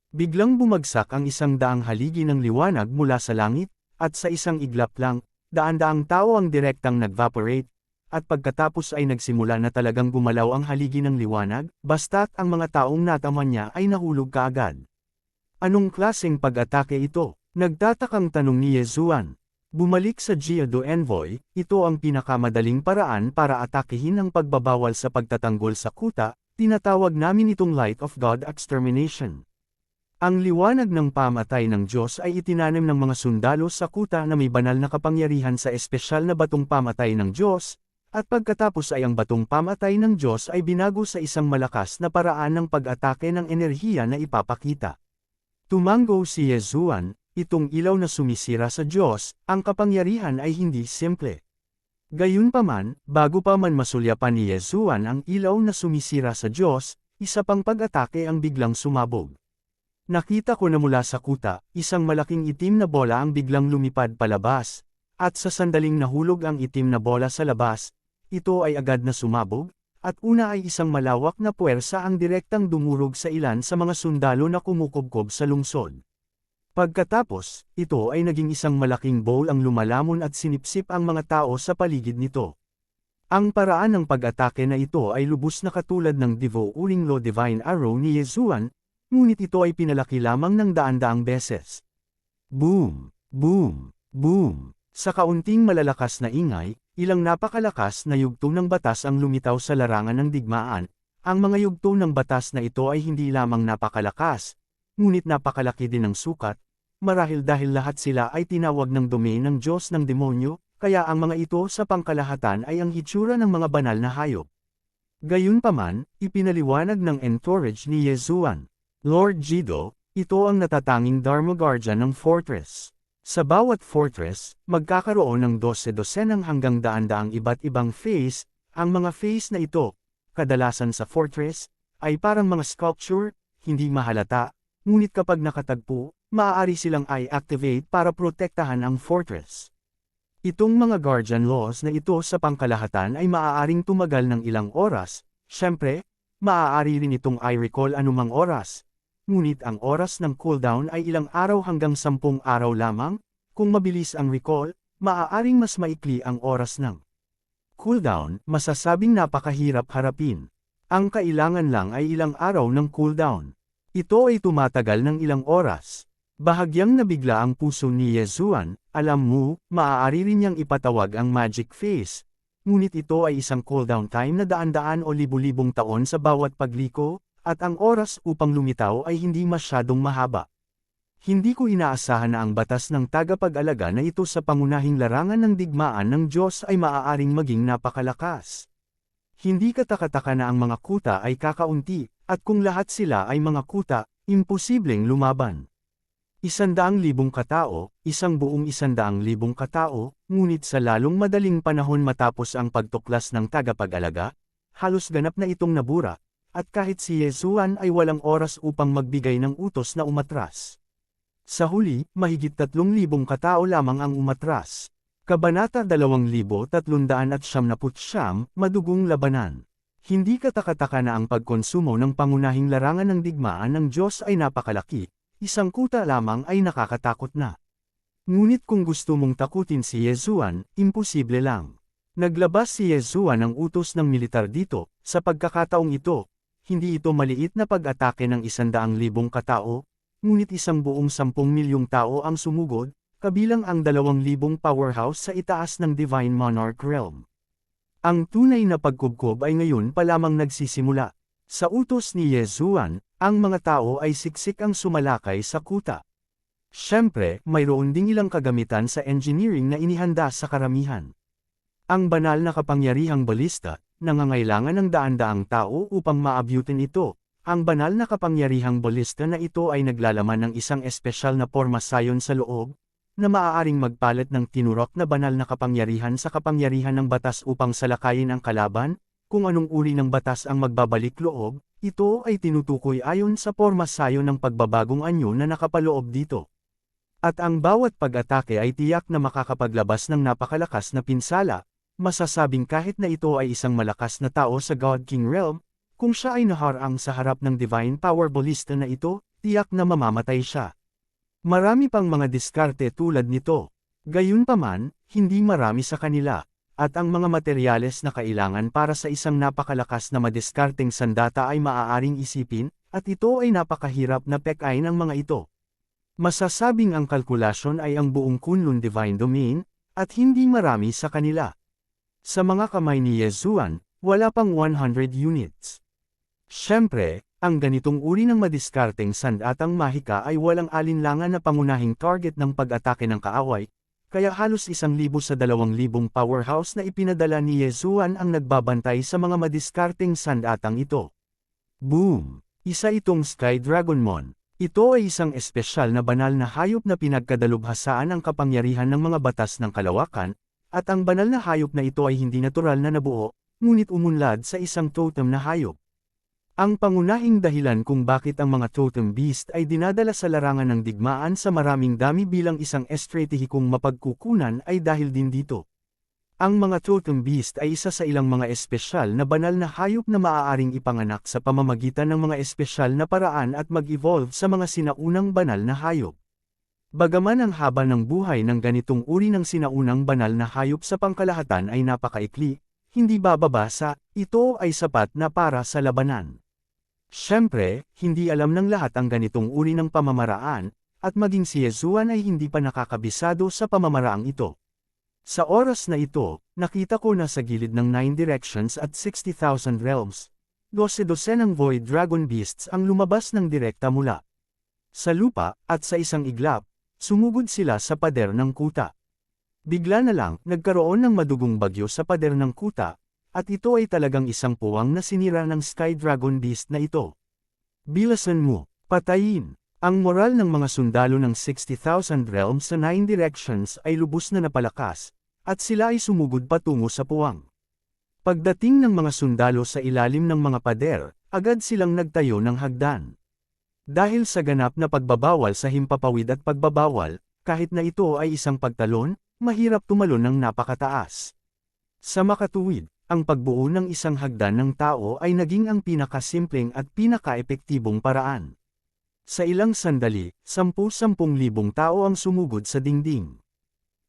Biglang bumagsak ang isang daang haligi ng liwanag mula sa langit, at sa isang iglap lang, daan-daang tao ang direktang nag-vaporate, at pagkatapos ay nagsimula na talagang gumalaw ang haligi ng liwanag, basta't ang mga taong nataman niya ay nahulog kaagad. Anong klaseng pag-atake ito? Nagtatakang tanong ni Yezuan. Bumalik sa Geodo Envoy, ito ang pinakamadaling paraan para atakehin ang pagbabawal sa pagtatanggol sa kuta, tinatawag namin itong Light of God Extermination. Ang liwanag ng pamatay ng Diyos ay itinanim ng mga sundalo sa kuta na may banal na kapangyarihan sa espesyal na batong pamatay ng Diyos, at pagkatapos ay ang batong pamatay ng Diyos ay binago sa isang malakas na paraan ng pag-atake ng enerhiya na ipapakita. Tumango si Yezuan, itong ilaw na sumisira sa Diyos, ang kapangyarihan ay hindi simple. Gayunpaman, bago pa man masulyapan ni Yezuan ang ilaw na sumisira sa Diyos, isa pang pag-atake ang biglang sumabog. Nakita ko na mula sa kuta, isang malaking itim na bola ang biglang lumipad palabas, at sa sandaling nahulog ang itim na bola sa labas, ito ay agad na sumabog, at una ay isang malawak na puwersa ang direktang dumurog sa ilan sa mga sundalo na kumukubkob sa lungsod. Pagkatapos, ito ay naging isang malaking bowl ang lumalamon at sinipsip ang mga tao sa paligid nito. Ang paraan ng pag-atake na ito ay lubos na katulad ng Devouring Lo Divine Arrow ni Yezuan, ngunit ito ay pinalaki lamang ng daan-daang beses. Boom! Boom! Boom! Sa kaunting malalakas na ingay, ilang napakalakas na yugto ng batas ang lumitaw sa larangan ng digmaan. Ang mga yugto ng batas na ito ay hindi lamang napakalakas, ngunit napakalaki din ng sukat, marahil dahil lahat sila ay tinawag ng domain ng Diyos ng demonyo, kaya ang mga ito sa pangkalahatan ay ang hitsura ng mga banal na hayop. Gayunpaman, ipinaliwanag ng entourage ni Yezuan, Lord Jido, ito ang natatanging Dharma Guardian ng fortress. Sa bawat fortress, magkakaroon ng 12-dosenang hanggang daan-daang iba't ibang phase. Ang mga phase na ito, kadalasan sa fortress, ay parang mga sculpture, hindi mahalata, ngunit kapag nakatagpo, maaari silang i-activate para protektahan ang fortress. Itong mga guardian laws na ito sa pangkalahatan ay maaaring tumagal ng ilang oras, syempre, maaari rin itong i-recall anumang oras. Ngunit ang oras ng cooldown ay ilang araw hanggang 10 araw lamang. Kung mabilis ang recall, maaaring mas maikli ang oras ng cooldown, masasabing napakahirap harapin. Ang kailangan lang ay ilang araw ng cooldown. Ito ay tumatagal ng ilang oras. Bahagyang nabigla ang puso ni Yezuan, alam mo, maaari rin niyang ipatawag ang magic phase. Ngunit ito ay isang cooldown time na daan-daan o libu-libong taon sa bawat pagliko, at ang oras upang lumitaw ay hindi masyadong mahaba. Hindi ko inaasahan na ang batas ng tagapag-alaga na ito sa pangunahing larangan ng digmaan ng Diyos ay maaaring maging napakalakas. Hindi katakataka na ang mga kuta ay kakaunti, at kung lahat sila ay mga kuta, imposibleng lumaban. 100,000 katao, isang buong 100,000 katao, ngunit sa lalong madaling panahon matapos ang pagtuklas ng tagapag-alaga, halos ganap na itong nabura. At kahit si Yezuan ay walang oras upang magbigay ng utos na umatras. Sa huli, mahigit 3,000 katao lamang ang umatras. Kabanata 2399, Madugong Labanan. Hindi katakataka na ang pagkonsumo ng pangunahing larangan ng digmaan ng Diyos ay napakalaki, isang kuta lamang ay nakakatakot na. Ngunit kung gusto mong takutin si Yezuan, imposible lang. Naglabas si Yezuan ng utos ng militar dito, sa pagkakataong ito. Hindi ito maliit na pag-atake ng 100,000 katao, ngunit isang buong 10 milyong tao ang sumugod, kabilang ang 2,000 powerhouse sa itaas ng Divine Monarch Realm. Ang tunay na pagkubkob ay ngayon pa lamang nagsisimula. Sa utos ni Yezuan, ang mga tao ay siksik ang sumalakay sa kuta. Siyempre, mayroon ding ilang kagamitan sa engineering na inihanda sa karamihan. Ang banal na kapangyarihang balista, nangangailangan ng daan-daang tao upang maabutin ito. Ang banal na kapangyarihang balista na ito ay naglalaman ng isang espesyal na porma sayon sa loob, na maaaring magpalit ng tinurok na banal na kapangyarihan sa kapangyarihan ng batas upang salakayin ang kalaban. Kung anong uri ng batas ang magbabalik loob, ito ay tinutukoy ayon sa porma sayon ng pagbabagong anyo na nakapaloob dito. At ang bawat pag-atake ay tiyak na makakapaglabas ng napakalakas na pinsala, masasabing kahit na ito ay isang malakas na tao sa God King Realm, kung siya ay naharang sa harap ng Divine Power Ballista na ito, tiyak na mamamatay siya. Marami pang mga diskarte tulad nito. Gayunpaman, hindi marami sa kanila, at ang mga materyales na kailangan para sa isang napakalakas na madiskarteng sandata ay maaaring isipin, at ito ay napakahirap na pekain ng mga ito. Masasabing ang kalkulasyon ay ang buong Kunlun Divine Domain, at hindi marami sa kanila. Sa mga kamay ni Yezuan, wala pang 100 units. Siyempre, ang ganitong uri ng madiskarteng sandatang mahika ay walang alinlangan na pangunahing target ng pag-atake ng kaaway, kaya halos 1,000 sa 2,000 powerhouse na ipinadala ni Yezuan ang nagbabantay sa mga madiskarteng sandatang ito. Boom! Isa itong Sky Dragonmon. Ito ay isang espesyal na banal na hayop na pinagkadalubhasaan ang kapangyarihan ng mga batas ng kalawakan, at ang banal na hayop na ito ay hindi natural na nabuo, ngunit umunlad sa isang totem na hayop. Ang pangunahing dahilan kung bakit ang mga totem beast ay dinadala sa larangan ng digmaan sa maraming dami bilang isang estratehikong mapagkukunan ay dahil din dito. Ang mga totem beast ay isa sa ilang mga espesyal na banal na hayop na maaaring ipanganak sa pamamagitan ng mga espesyal na paraan at mag-evolve sa mga sinaunang banal na hayop. Bagaman ang haba ng buhay ng ganitong uri ng sinaunang banal na hayop sa pangkalahatan ay napakaikli, hindi bababa sa, ito ay sapat na para sa labanan. Siyempre, hindi alam ng lahat ang ganitong uri ng pamamaraan, at maging si Yezuan ay hindi pa nakakabisado sa pamamaraang ito. Sa oras na ito, nakita ko na sa gilid ng 9 directions at 60,000 realms, 12 ng Void Dragon Beasts ang lumabas ng direkta mula sa lupa, at sa isang iglap, sumugod sila sa pader ng kuta. Bigla na lang, nagkaroon ng madugong bagyo sa pader ng kuta, at ito ay talagang isang puwang na sinira ng Sky Dragon Beast na ito. Bilasan mo, patayin! Ang moral ng mga sundalo ng 60,000 realms sa 9 directions ay lubos na napalakas, at sila ay sumugod patungo sa puwang. Pagdating ng mga sundalo sa ilalim ng mga pader, agad silang nagtayo ng hagdan. Dahil sa ganap na pagbabawal sa himpapawid at pagbabawal, kahit na ito ay isang pagtalon, mahirap tumalon ng napakataas. Sa makatuwid, ang pagbuo ng isang hagdan ng tao ay naging ang pinakasimpleng at pinaka-epektibong paraan. Sa ilang sandali, 10,000 tao ang sumugod sa dingding.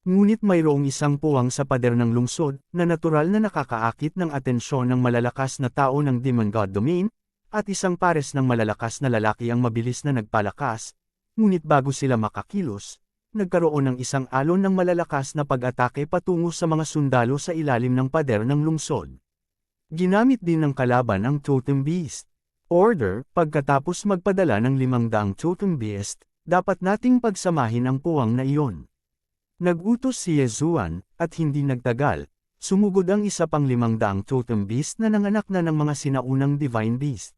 Ngunit mayroong isang puwang sa pader ng lungsod, na natural na nakakaakit ng atensyon ng malalakas na tao ng Demon God Domain, at isang pares ng malalakas na lalaki ang mabilis na nagpalakas, ngunit bago sila makakilos, nagkaroon ng isang alon ng malalakas na pag-atake patungo sa mga sundalo sa ilalim ng pader ng lungsod. Ginamit din ng kalaban ang Totem Beast. Order, pagkatapos magpadala ng 500 Totem Beast, dapat nating pagsamahin ang puwang na iyon. Nagutos si Yezuan, at hindi nagtagal, sumugod ang isa pang 500 Totem Beast na nanganak na ng mga sinaunang Divine Beast.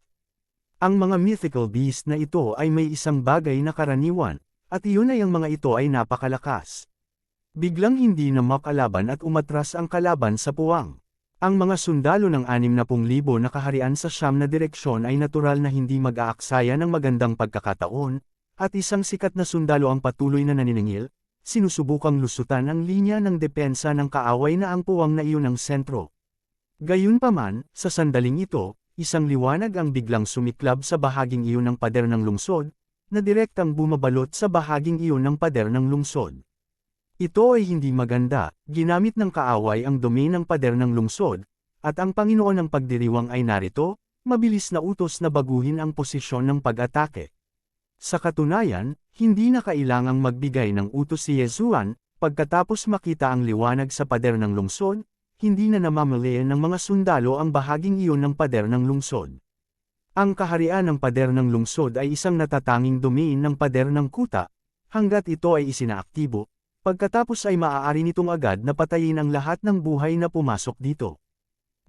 Ang mga mythical beast na ito ay may isang bagay na karaniwan, at iyon ay ang mga ito ay napakalakas. Biglang hindi na makalaban at umatras ang kalaban sa puwang. Ang mga sundalo ng 60,000 na kaharian sa siyam na direksyon ay natural na hindi mag-aaksaya ng magandang pagkakataon, at isang sikat na sundalo ang patuloy na naniningil, sinusubukang lusutan ang linya ng depensa ng kaaway na ang puwang na iyon ang sentro. Gayunpaman, sa sandaling ito, isang liwanag ang biglang sumiklab sa bahaging iyon ng pader ng lungsod, na direktang bumabalot sa bahaging iyon ng pader ng lungsod. Ito ay hindi maganda, ginamit ng kaaway ang domain ng pader ng lungsod, at ang Panginoon ng pagdiriwang ay narito, mabilis na utos na baguhin ang posisyon ng pag-atake. Sa katunayan, hindi na kailangang magbigay ng utos si Yezuan, pagkatapos makita ang liwanag sa pader ng lungsod, hindi na namamalayan ng mga sundalo ang bahaging iyon ng pader ng lungsod. Ang kaharian ng pader ng lungsod ay isang natatanging domain ng pader ng kuta, hanggat ito ay isinaaktibo, pagkatapos ay maaari nitong agad na patayin ang lahat ng buhay na pumasok dito.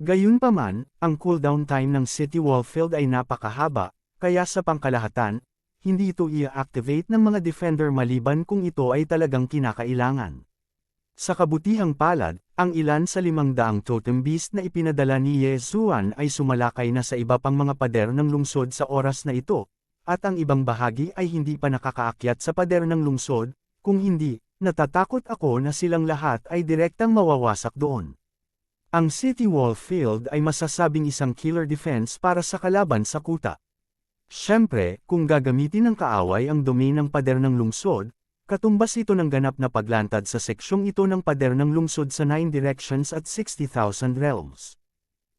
Gayunpaman, ang cooldown time ng City Wall Field ay napakahaba, kaya sa pangkalahatan, hindi ito i-activate ng mga defender maliban kung ito ay talagang kinakailangan. Sa kabutihang palad, ang ilan sa 500 Totem Beast na ipinadala ni Yezuan ay sumalakay na sa iba pang mga pader ng lungsod sa oras na ito, at ang ibang bahagi ay hindi pa nakakaakyat sa pader ng lungsod, Kung hindi, natatakot ako na silang lahat ay direktang mawawasak doon. Ang City Wall Field ay masasabing isang killer defense para sa kalaban sa kuta. Siyempre, kung gagamitin ng kaaway ang domain ng pader ng lungsod, katumbas ito ng ganap na paglantad sa seksyong ito ng pader ng lungsod sa 9 directions at 60,000 realms.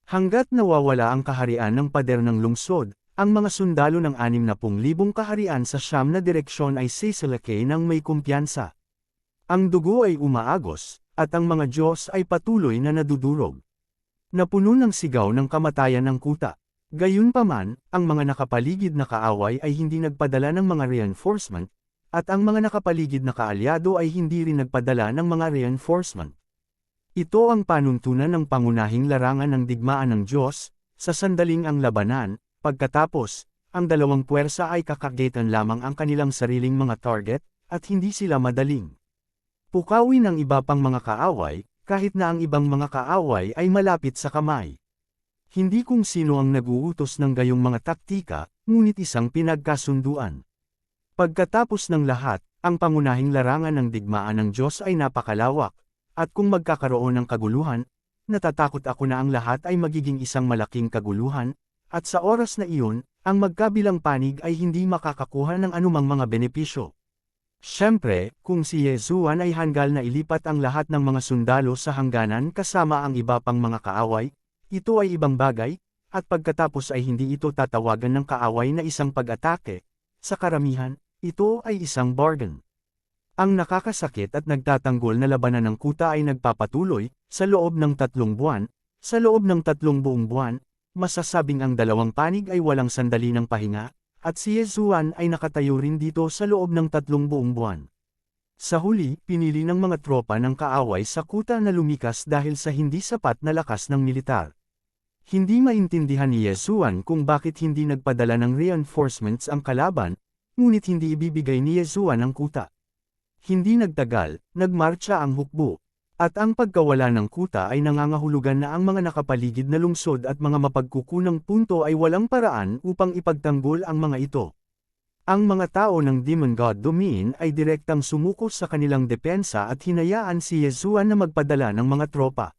Hanggat nawawala ang kaharian ng pader ng lungsod, ang mga sundalo ng 60,000 kaharian sa siyam na direksyon ay sisilakay ng may kumpiyansa. Ang dugo ay umaagos, at ang mga Diyos ay patuloy na nadudurog. Napuno ng sigaw ng kamatayan ng kuta. Gayunpaman, ang mga nakapaligid na kaaway ay hindi nagpadala ng mga reinforcement, at ang mga nakapaligid na kaalyado ay hindi rin nagpadala ng mga reinforcement. Ito ang panuntunan ng pangunahing larangan ng digmaan ng Diyos, sa sandaling ang labanan, pagkatapos, ang dalawang puwersa ay kakagitan lamang ang kanilang sariling mga target, at hindi sila madaling pukawin ng iba pang mga kaaway, kahit na ang ibang mga kaaway ay malapit sa kamay. Hindi kung sino ang nag-uutos ng gayong mga taktika, ngunit isang pinagkasunduan. Pagkatapos ng lahat, ang pangunahing larangan ng digmaan ng Diyos ay napakalawak, at kung magkakaroon ng kaguluhan, natatakot ako na ang lahat ay magiging isang malaking kaguluhan, at sa oras na iyon, ang magkabilang panig ay hindi makakakuha ng anumang mga benepisyo. Siyempre, kung si Yesuan ay hanggal na ilipat ang lahat ng mga sundalo sa hangganan kasama ang iba pang mga kaaway, ito ay ibang bagay, at pagkatapos ay hindi ito tatawagan ng kaaway na isang pag-atake. Sa karamihan, ito ay isang bargain. Ang nakakasakit at nagtatanggol na labanan ng kuta ay nagpapatuloy, sa loob ng 3 buwan, sa loob ng 3 buong buwan, masasabing ang dalawang panig ay walang sandali ng pahinga, at si Yesuan ay nakatayo rin dito sa loob ng 3 buong buwan. Sa huli, pinili ng mga tropa ng kaaway sa kuta na lumikas dahil sa hindi sapat na lakas ng militar. Hindi maintindihan ni Yesuan kung bakit hindi nagpadala ng reinforcements ang kalaban, ngunit hindi ibibigay ni Yesuan ang kuta. Hindi nagtagal, nagmarcha ang hukbo. At ang pagkawala ng kuta ay nangangahulugan na ang mga nakapaligid na lungsod at mga mapagkukunang punto ay walang paraan upang ipagtanggol ang mga ito. Ang mga tao ng Demon God Domain ay direktang sumuko sa kanilang depensa at hinayaan si Yesuan na magpadala ng mga tropa.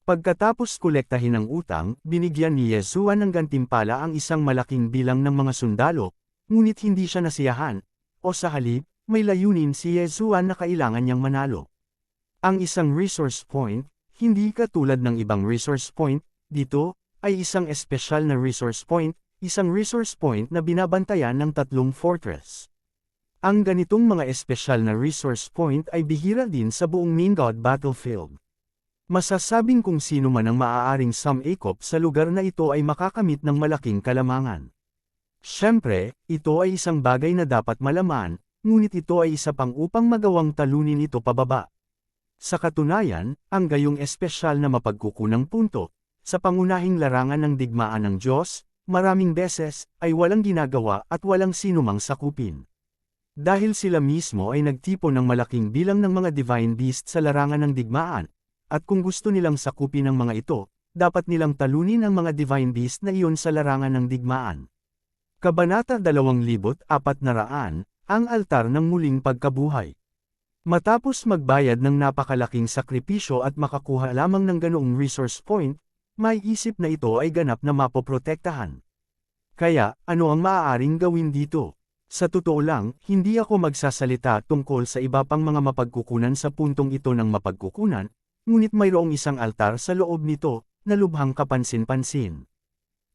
Pagkatapos kolektahin ang utang, binigyan ni Yesuan ng gantimpala ang isang malaking bilang ng mga sundalo, ngunit hindi siya nasiyahan, o sa halip, may layunin si Yesuan na kailangan niyang manalo. Ang isang resource point, hindi katulad ng ibang resource point, dito, ay isang espesyal na resource point, isang resource point na binabantayan ng 3 fortress. Ang ganitong mga espesyal na resource point ay bihira din sa buong Main God Battlefield. Masasabing kung sino man ang maaaring sumikop sa lugar na ito ay makakamit ng malaking kalamangan. Siyempre, ito ay isang bagay na dapat malaman, ngunit ito ay isa pang upang magawang talunin ito pababa. Sa katunayan, ang gayong espesyal na mapagkukunang punto, sa pangunahing larangan ng digmaan ng Diyos, maraming beses, ay walang ginagawa at walang sinumang sakupin. Dahil sila mismo ay nagtipon ng malaking bilang ng mga divine beast sa larangan ng digmaan, at kung gusto nilang sakupin ang mga ito, dapat nilang talunin ang mga divine beast na iyon sa larangan ng digmaan. Kabanata 2400, ang altar ng muling pagkabuhay. Matapos magbayad ng napakalaking sakripisyo at makakuha lamang ng ganoong resource point, may isip na ito ay ganap na mapoprotektahan. Kaya, ano ang maaaring gawin dito? Sa totoo lang, hindi ako magsasalita tungkol sa iba pang mga mapagkukunan sa puntong ito ng mapagkukunan, ngunit mayroong isang altar sa loob nito, na lubhang kapansin-pansin.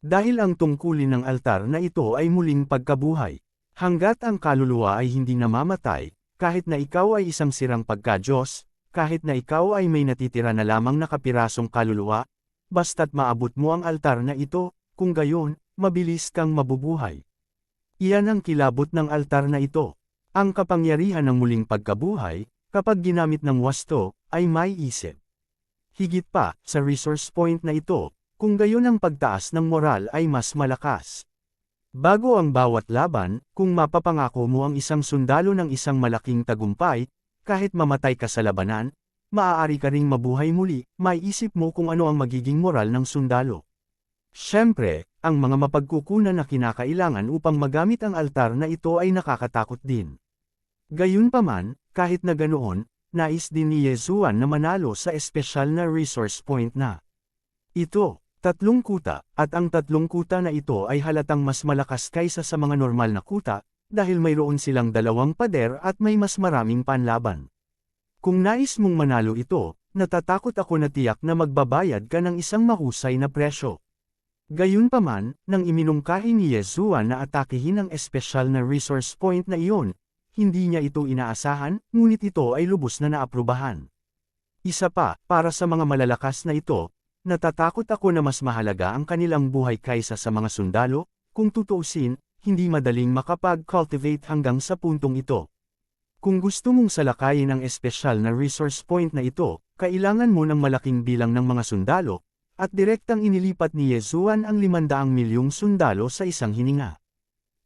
Dahil ang tungkulin ng altar na ito ay muling pagkabuhay. Hanggat ang kaluluwa ay hindi namamatay, kahit na ikaw ay isang sirang pagka-Diyos, kahit na ikaw ay may natitira na lamang na kapirasong kaluluwa, basta't maabot mo ang altar na ito, kung gayon, mabilis kang mabubuhay. Iyan ang kilabot ng altar na ito. Ang kapangyarihan ng muling pagkabuhay, kapag ginamit ng wasto, ay may isip. Higit pa, sa resource point na ito, kung gayon ang pagtaas ng moral ay mas malakas. Bago ang bawat laban, kung mapapangako mo ang isang sundalo ng isang malaking tagumpay, kahit mamatay ka sa labanan, maaari ka ring mabuhay muli, may isip mo kung ano ang magiging moral ng sundalo. Siyempre, ang mga mapagkukunan na kinakailangan upang magamit ang altar na ito ay nakakatakot din. Gayunpaman, kahit na ganoon, nais din ni Yezuan na manalo sa espesyal na resource point na ito. 3 kuta, at ang 3 kuta na ito ay halatang mas malakas kaysa sa mga normal na kuta, dahil mayroon silang 2 pader at may mas maraming panlaban. Kung nais mong manalo ito, natatakot ako na tiyak na magbabayad ka ng isang mahusay na presyo. Gayunpaman, nang iminungkahi ni Yezuan na atakihin ang espesyal na resource point na iyon, hindi niya ito inaasahan, ngunit ito ay lubos na naaprubahan. Isa pa, para sa mga malalakas na ito, natatakot ako na mas mahalaga ang kanilang buhay kaysa sa mga sundalo, kung tutuusin, hindi madaling makapag-cultivate hanggang sa puntong ito. Kung gusto mong salakayin ang espesyal na resource point na ito, kailangan mo ng malaking bilang ng mga sundalo, at direktang inilipat ni Yezuan ang 500 milyong sundalo sa isang hininga.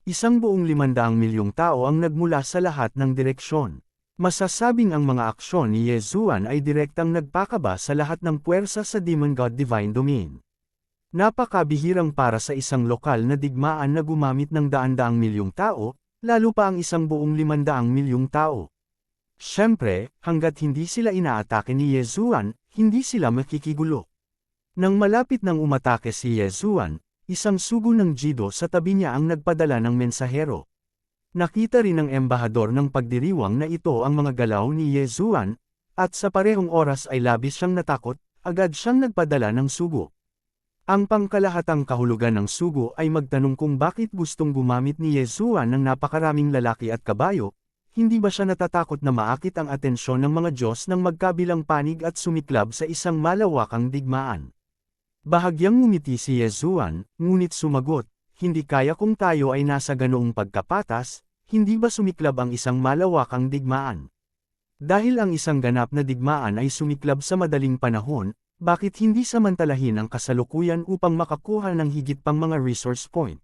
Isang buong 500 milyong tao ang nagmula sa lahat ng direksyon. Masasabing ang mga aksyon ni Yezuan ay direktang nagpakaba sa lahat ng puwersa sa Demon God Divine Domain. Napakabihirang para sa isang lokal na digmaan na gumamit ng daan-daang milyong tao, lalo pa ang isang buong 500 milyong tao. Siyempre, hanggat hindi sila inaatake ni Yezuan, hindi sila makikigulo. Nang malapit nang umatake si Yezuan, isang sugo ng Jido sa tabi niya ang nagpadala ng mensahero. Nakita rin ng embahador ng pagdiriwang na ito ang mga galaw ni Yezuan, at sa parehong oras ay labis siyang natakot, agad siyang nagpadala ng sugo. Ang pangkalahatang kahulugan ng sugo ay magtanong kung bakit gustong gumamit ni Yezuan ng napakaraming lalaki at kabayo, hindi ba siya natatakot na maakit ang atensyon ng mga Diyos ng magkabilang panig at sumiklab sa isang malawakang digmaan. Bahagyang ngumiti si Yezuan, ngunit sumagot, hindi kaya kung tayo ay nasa ganoong pagkapatas, hindi ba sumiklab ang isang malawakang digmaan? Dahil ang isang ganap na digmaan ay sumiklab sa madaling panahon, bakit hindi samantalahin ang kasalukuyan upang makakuha ng higit pang mga resource point?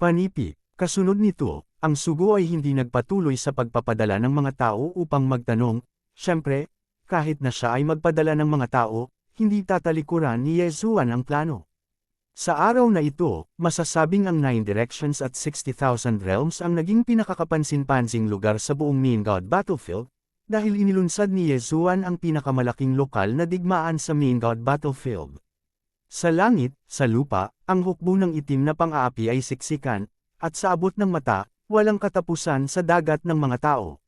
Panipi, kasunod nito, ang sugo ay hindi nagpatuloy sa pagpapadala ng mga tao upang magtanong, siyempre, kahit na siya ay magpadala ng mga tao, hindi tatalikuran ni Yezuan ang plano. Sa araw na ito, masasabing ang 9 Directions at 60,000 Realms ang naging pinakakapansin-pansing lugar sa buong Main God Battlefield, dahil inilunsad ni Yezuan ang pinakamalaking lokal na digmaan sa Main God Battlefield. Sa langit, sa lupa, ang hukbo ng itim na pang-aapi ay siksikan, at sa abot ng mata, walang katapusan sa dagat ng mga tao.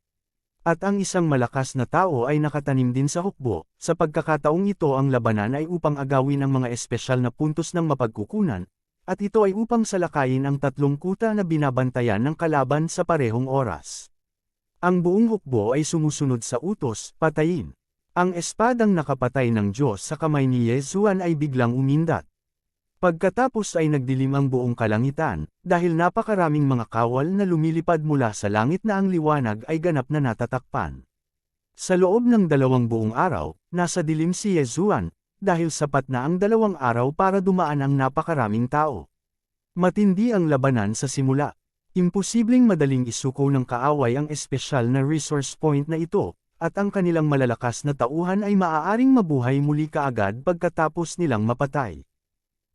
At ang isang malakas na tao ay nakatanim din sa hukbo, sa pagkakataong ito ang labanan ay upang agawin ang mga espesyal na puntos ng mapagkukunan, at ito ay upang salakayin ang 3 kuta na binabantayan ng kalaban sa parehong oras. Ang buong hukbo ay sumusunod sa utos, patayin. Ang espadang nakapatay ng Diyos sa kamay ni Yezuan ay biglang umindat. Pagkatapos ay nagdilim ang buong kalangitan, dahil napakaraming mga kawal na lumilipad mula sa langit na ang liwanag ay ganap na natatakpan. Sa loob ng 2 buong araw, nasa dilim si Yezuan, dahil sapat na ang 2 araw para dumaan ang napakaraming tao. Matindi ang labanan sa simula. Imposibleng madaling isuko ng kaaway ang espesyal na resource point na ito, at ang kanilang malalakas na tauhan ay maaaring mabuhay muli kaagad pagkatapos nilang mapatay.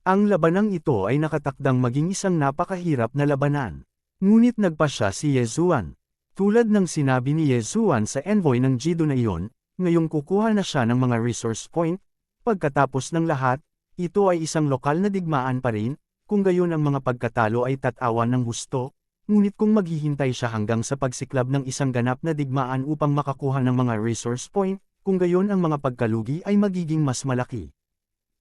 Ang labanang ito ay nakatakdang maging isang napakahirap na labanan. Ngunit nagpasya si Yezuan. Tulad ng sinabi ni Yezuan sa envoy ng Jido na iyon, ngayong kukuha na siya ng mga resource point, pagkatapos ng lahat, ito ay isang lokal na digmaan pa rin, kung gayon ang mga pagkatalo ay tatawan ng husto. Ngunit kung maghihintay siya hanggang sa pagsiklab ng isang ganap na digmaan upang makakuha ng mga resource point, kung gayon ang mga pagkalugi ay magiging mas malaki.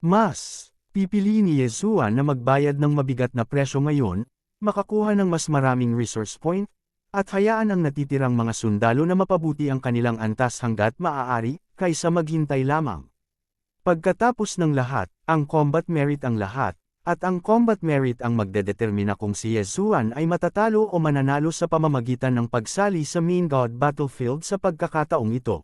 Mas pipiliin ni Yezuan na magbayad ng mabigat na presyo ngayon, makakuha ng mas maraming resource point, at hayaan ang natitirang mga sundalo na mapabuti ang kanilang antas hanggat maaari, kaysa maghintay lamang. Pagkatapos ng lahat, ang combat merit ang lahat, at ang combat merit ang magdedetermina kung si Yezuan ay matatalo o mananalo sa pamamagitan ng pagsali sa Main God Battlefield sa pagkakataong ito.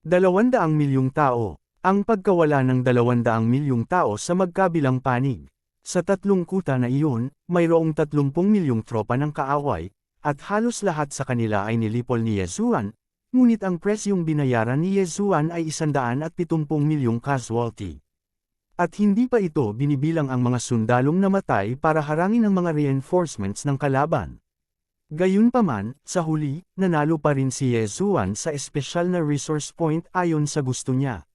200 milyong tao. Ang pagkawala ng 200 milyong tao sa magkabilang panig. Sa 3 kuta na iyon, mayroong 30 milyong tropa ng kaaway, at halos lahat sa kanila ay nilipol ni Yezuan, ngunit ang presyong binayaran ni Yezuan ay 170 milyong casualty. At hindi pa ito binibilang ang mga sundalong namatay para harangin ang mga reinforcements ng kalaban. Gayunpaman, sa huli, nanalo pa rin si Yezuan sa espesyal na resource point ayon sa gusto niya.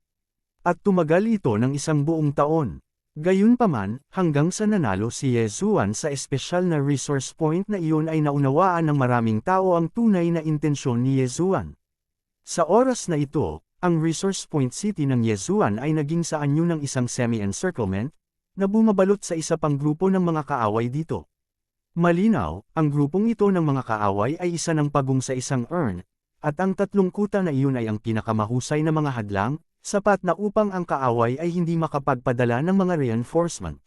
At tumagal ito ng isang buong taon. Gayunpaman, hanggang sa nanalo si Yezuan sa espesyal na resource point na iyon ay naunawaan ng maraming tao ang tunay na intensyon ni Yezuan. Sa oras na ito, ang resource point city ng Yezuan ay naging sa anyo ng isang semi-encirclement, na bumabalot sa isa pang grupo ng mga kaaway dito. Malinaw, ang grupong ito ng mga kaaway ay isa ng pagong sa isang urn, at ang tatlong kuta na iyon ay ang pinakamahusay na mga hadlang, sapat na upang ang kaaway ay hindi makapagpadala ng mga reinforcement.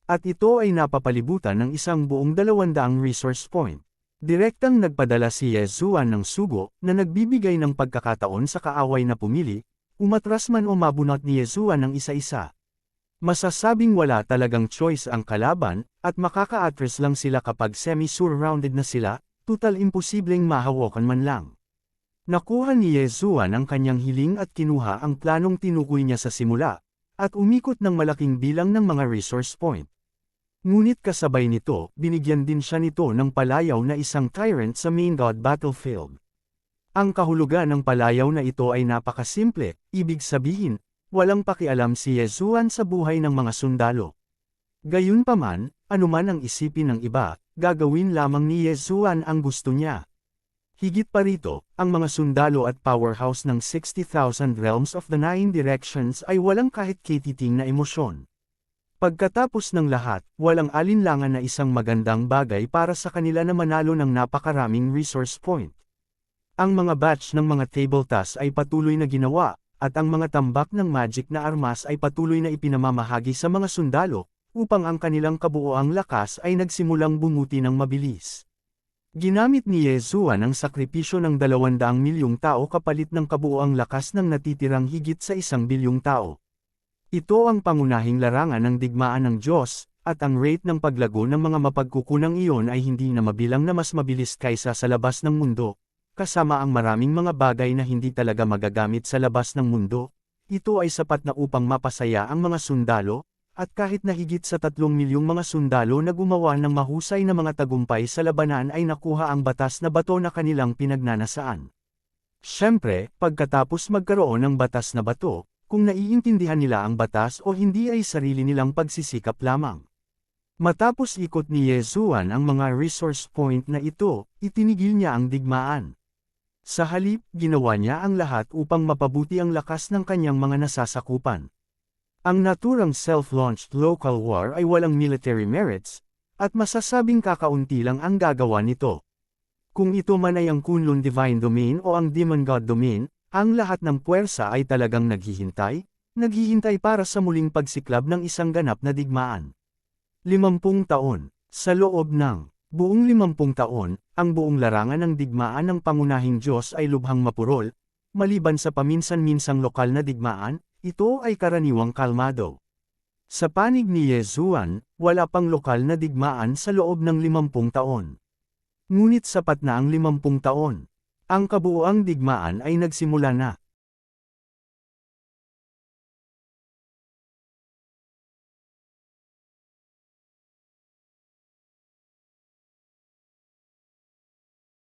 At ito ay napapalibutan ng isang buong 200 resource point. Direktang nagpadala si Yezuan ng sugo na nagbibigay ng pagkakataon sa kaaway na pumili, umatras man o mabunot ni Yezuan ng isa-isa. Masasabing wala talagang choice ang kalaban, at makaka-atras lang sila kapag semi-surrounded na sila, total imposibleng mahawakan man lang. Nakuha ni Yezuan ang kanyang hiling at kinuha ang planong tinukoy niya sa simula, at umikot ng malaking bilang ng mga resource point. Ngunit kasabay nito, binigyan din siya nito ng palayaw na isang tyrant sa main god battlefield. Ang kahulugan ng palayaw na ito ay napakasimple, ibig sabihin, walang pakialam si Yezuan sa buhay ng mga sundalo. Gayunpaman, anuman ang isipin ng iba, gagawin lamang ni Yezuan ang gusto niya. Higit pa rito, ang mga sundalo at powerhouse ng 60,000 Realms of the Nine Directions ay walang kahit katiting na emosyon. Pagkatapos ng lahat, walang alinlangan na isang magandang bagay para sa kanila na manalo ng napakaraming resource point. Ang mga batch ng mga table tasks ay patuloy na ginawa, at ang mga tambak ng magic na armas ay patuloy na ipinamamahagi sa mga sundalo, upang ang kanilang kabuoang lakas ay nagsimulang bumuti ng mabilis. Ginamit ni Yezuan ang sakripisyo ng 200 milyong tao kapalit ng kabuoang lakas ng natitirang higit sa 1 bilyong tao. Ito ang pangunahing larangan ng digmaan ng Diyos, at ang rate ng paglago ng mga mapagkukunang iyon ay hindi na mabilang na mas mabilis kaysa sa labas ng mundo. Kasama ang maraming mga bagay na hindi talaga magagamit sa labas ng mundo, ito ay sapat na upang mapasaya ang mga sundalo, at kahit na higit sa 3 milyong mga sundalo na gumawa ng mahusay na mga tagumpay sa labanan ay nakuha ang batas na bato na kanilang pinagnanasaan. Siyempre, pagkatapos magkaroon ng batas na bato, kung naiintindihan nila ang batas o hindi ay sarili nilang pagsisikap lamang. Matapos ikot ni Yezuan ang mga resource point na ito, itinigil niya ang digmaan. Sa halip, ginawa niya ang lahat upang mapabuti ang lakas ng kanyang mga nasasakupan. Ang naturang self-launched local war ay walang military merits, at masasabing kakaunti lang ang gagawa nito. Kung ito man ay ang Kunlun Divine Domain o ang Demon God Domain, ang lahat ng puwersa ay talagang naghihintay para sa muling pagsiklab ng isang ganap na digmaan. 50 taon. Sa loob ng buong 50 taon, ang buong larangan ng digmaan ng pangunahing Diyos ay lubhang mapurol, maliban sa paminsan-minsang lokal na digmaan, ito ay karaniwang kalmado. Sa panig ni Yezuan, wala pang lokal na digmaan sa loob ng 50 taon. Ngunit sapat na ang 50 taon. Ang kabuuang digmaan ay nagsimula na.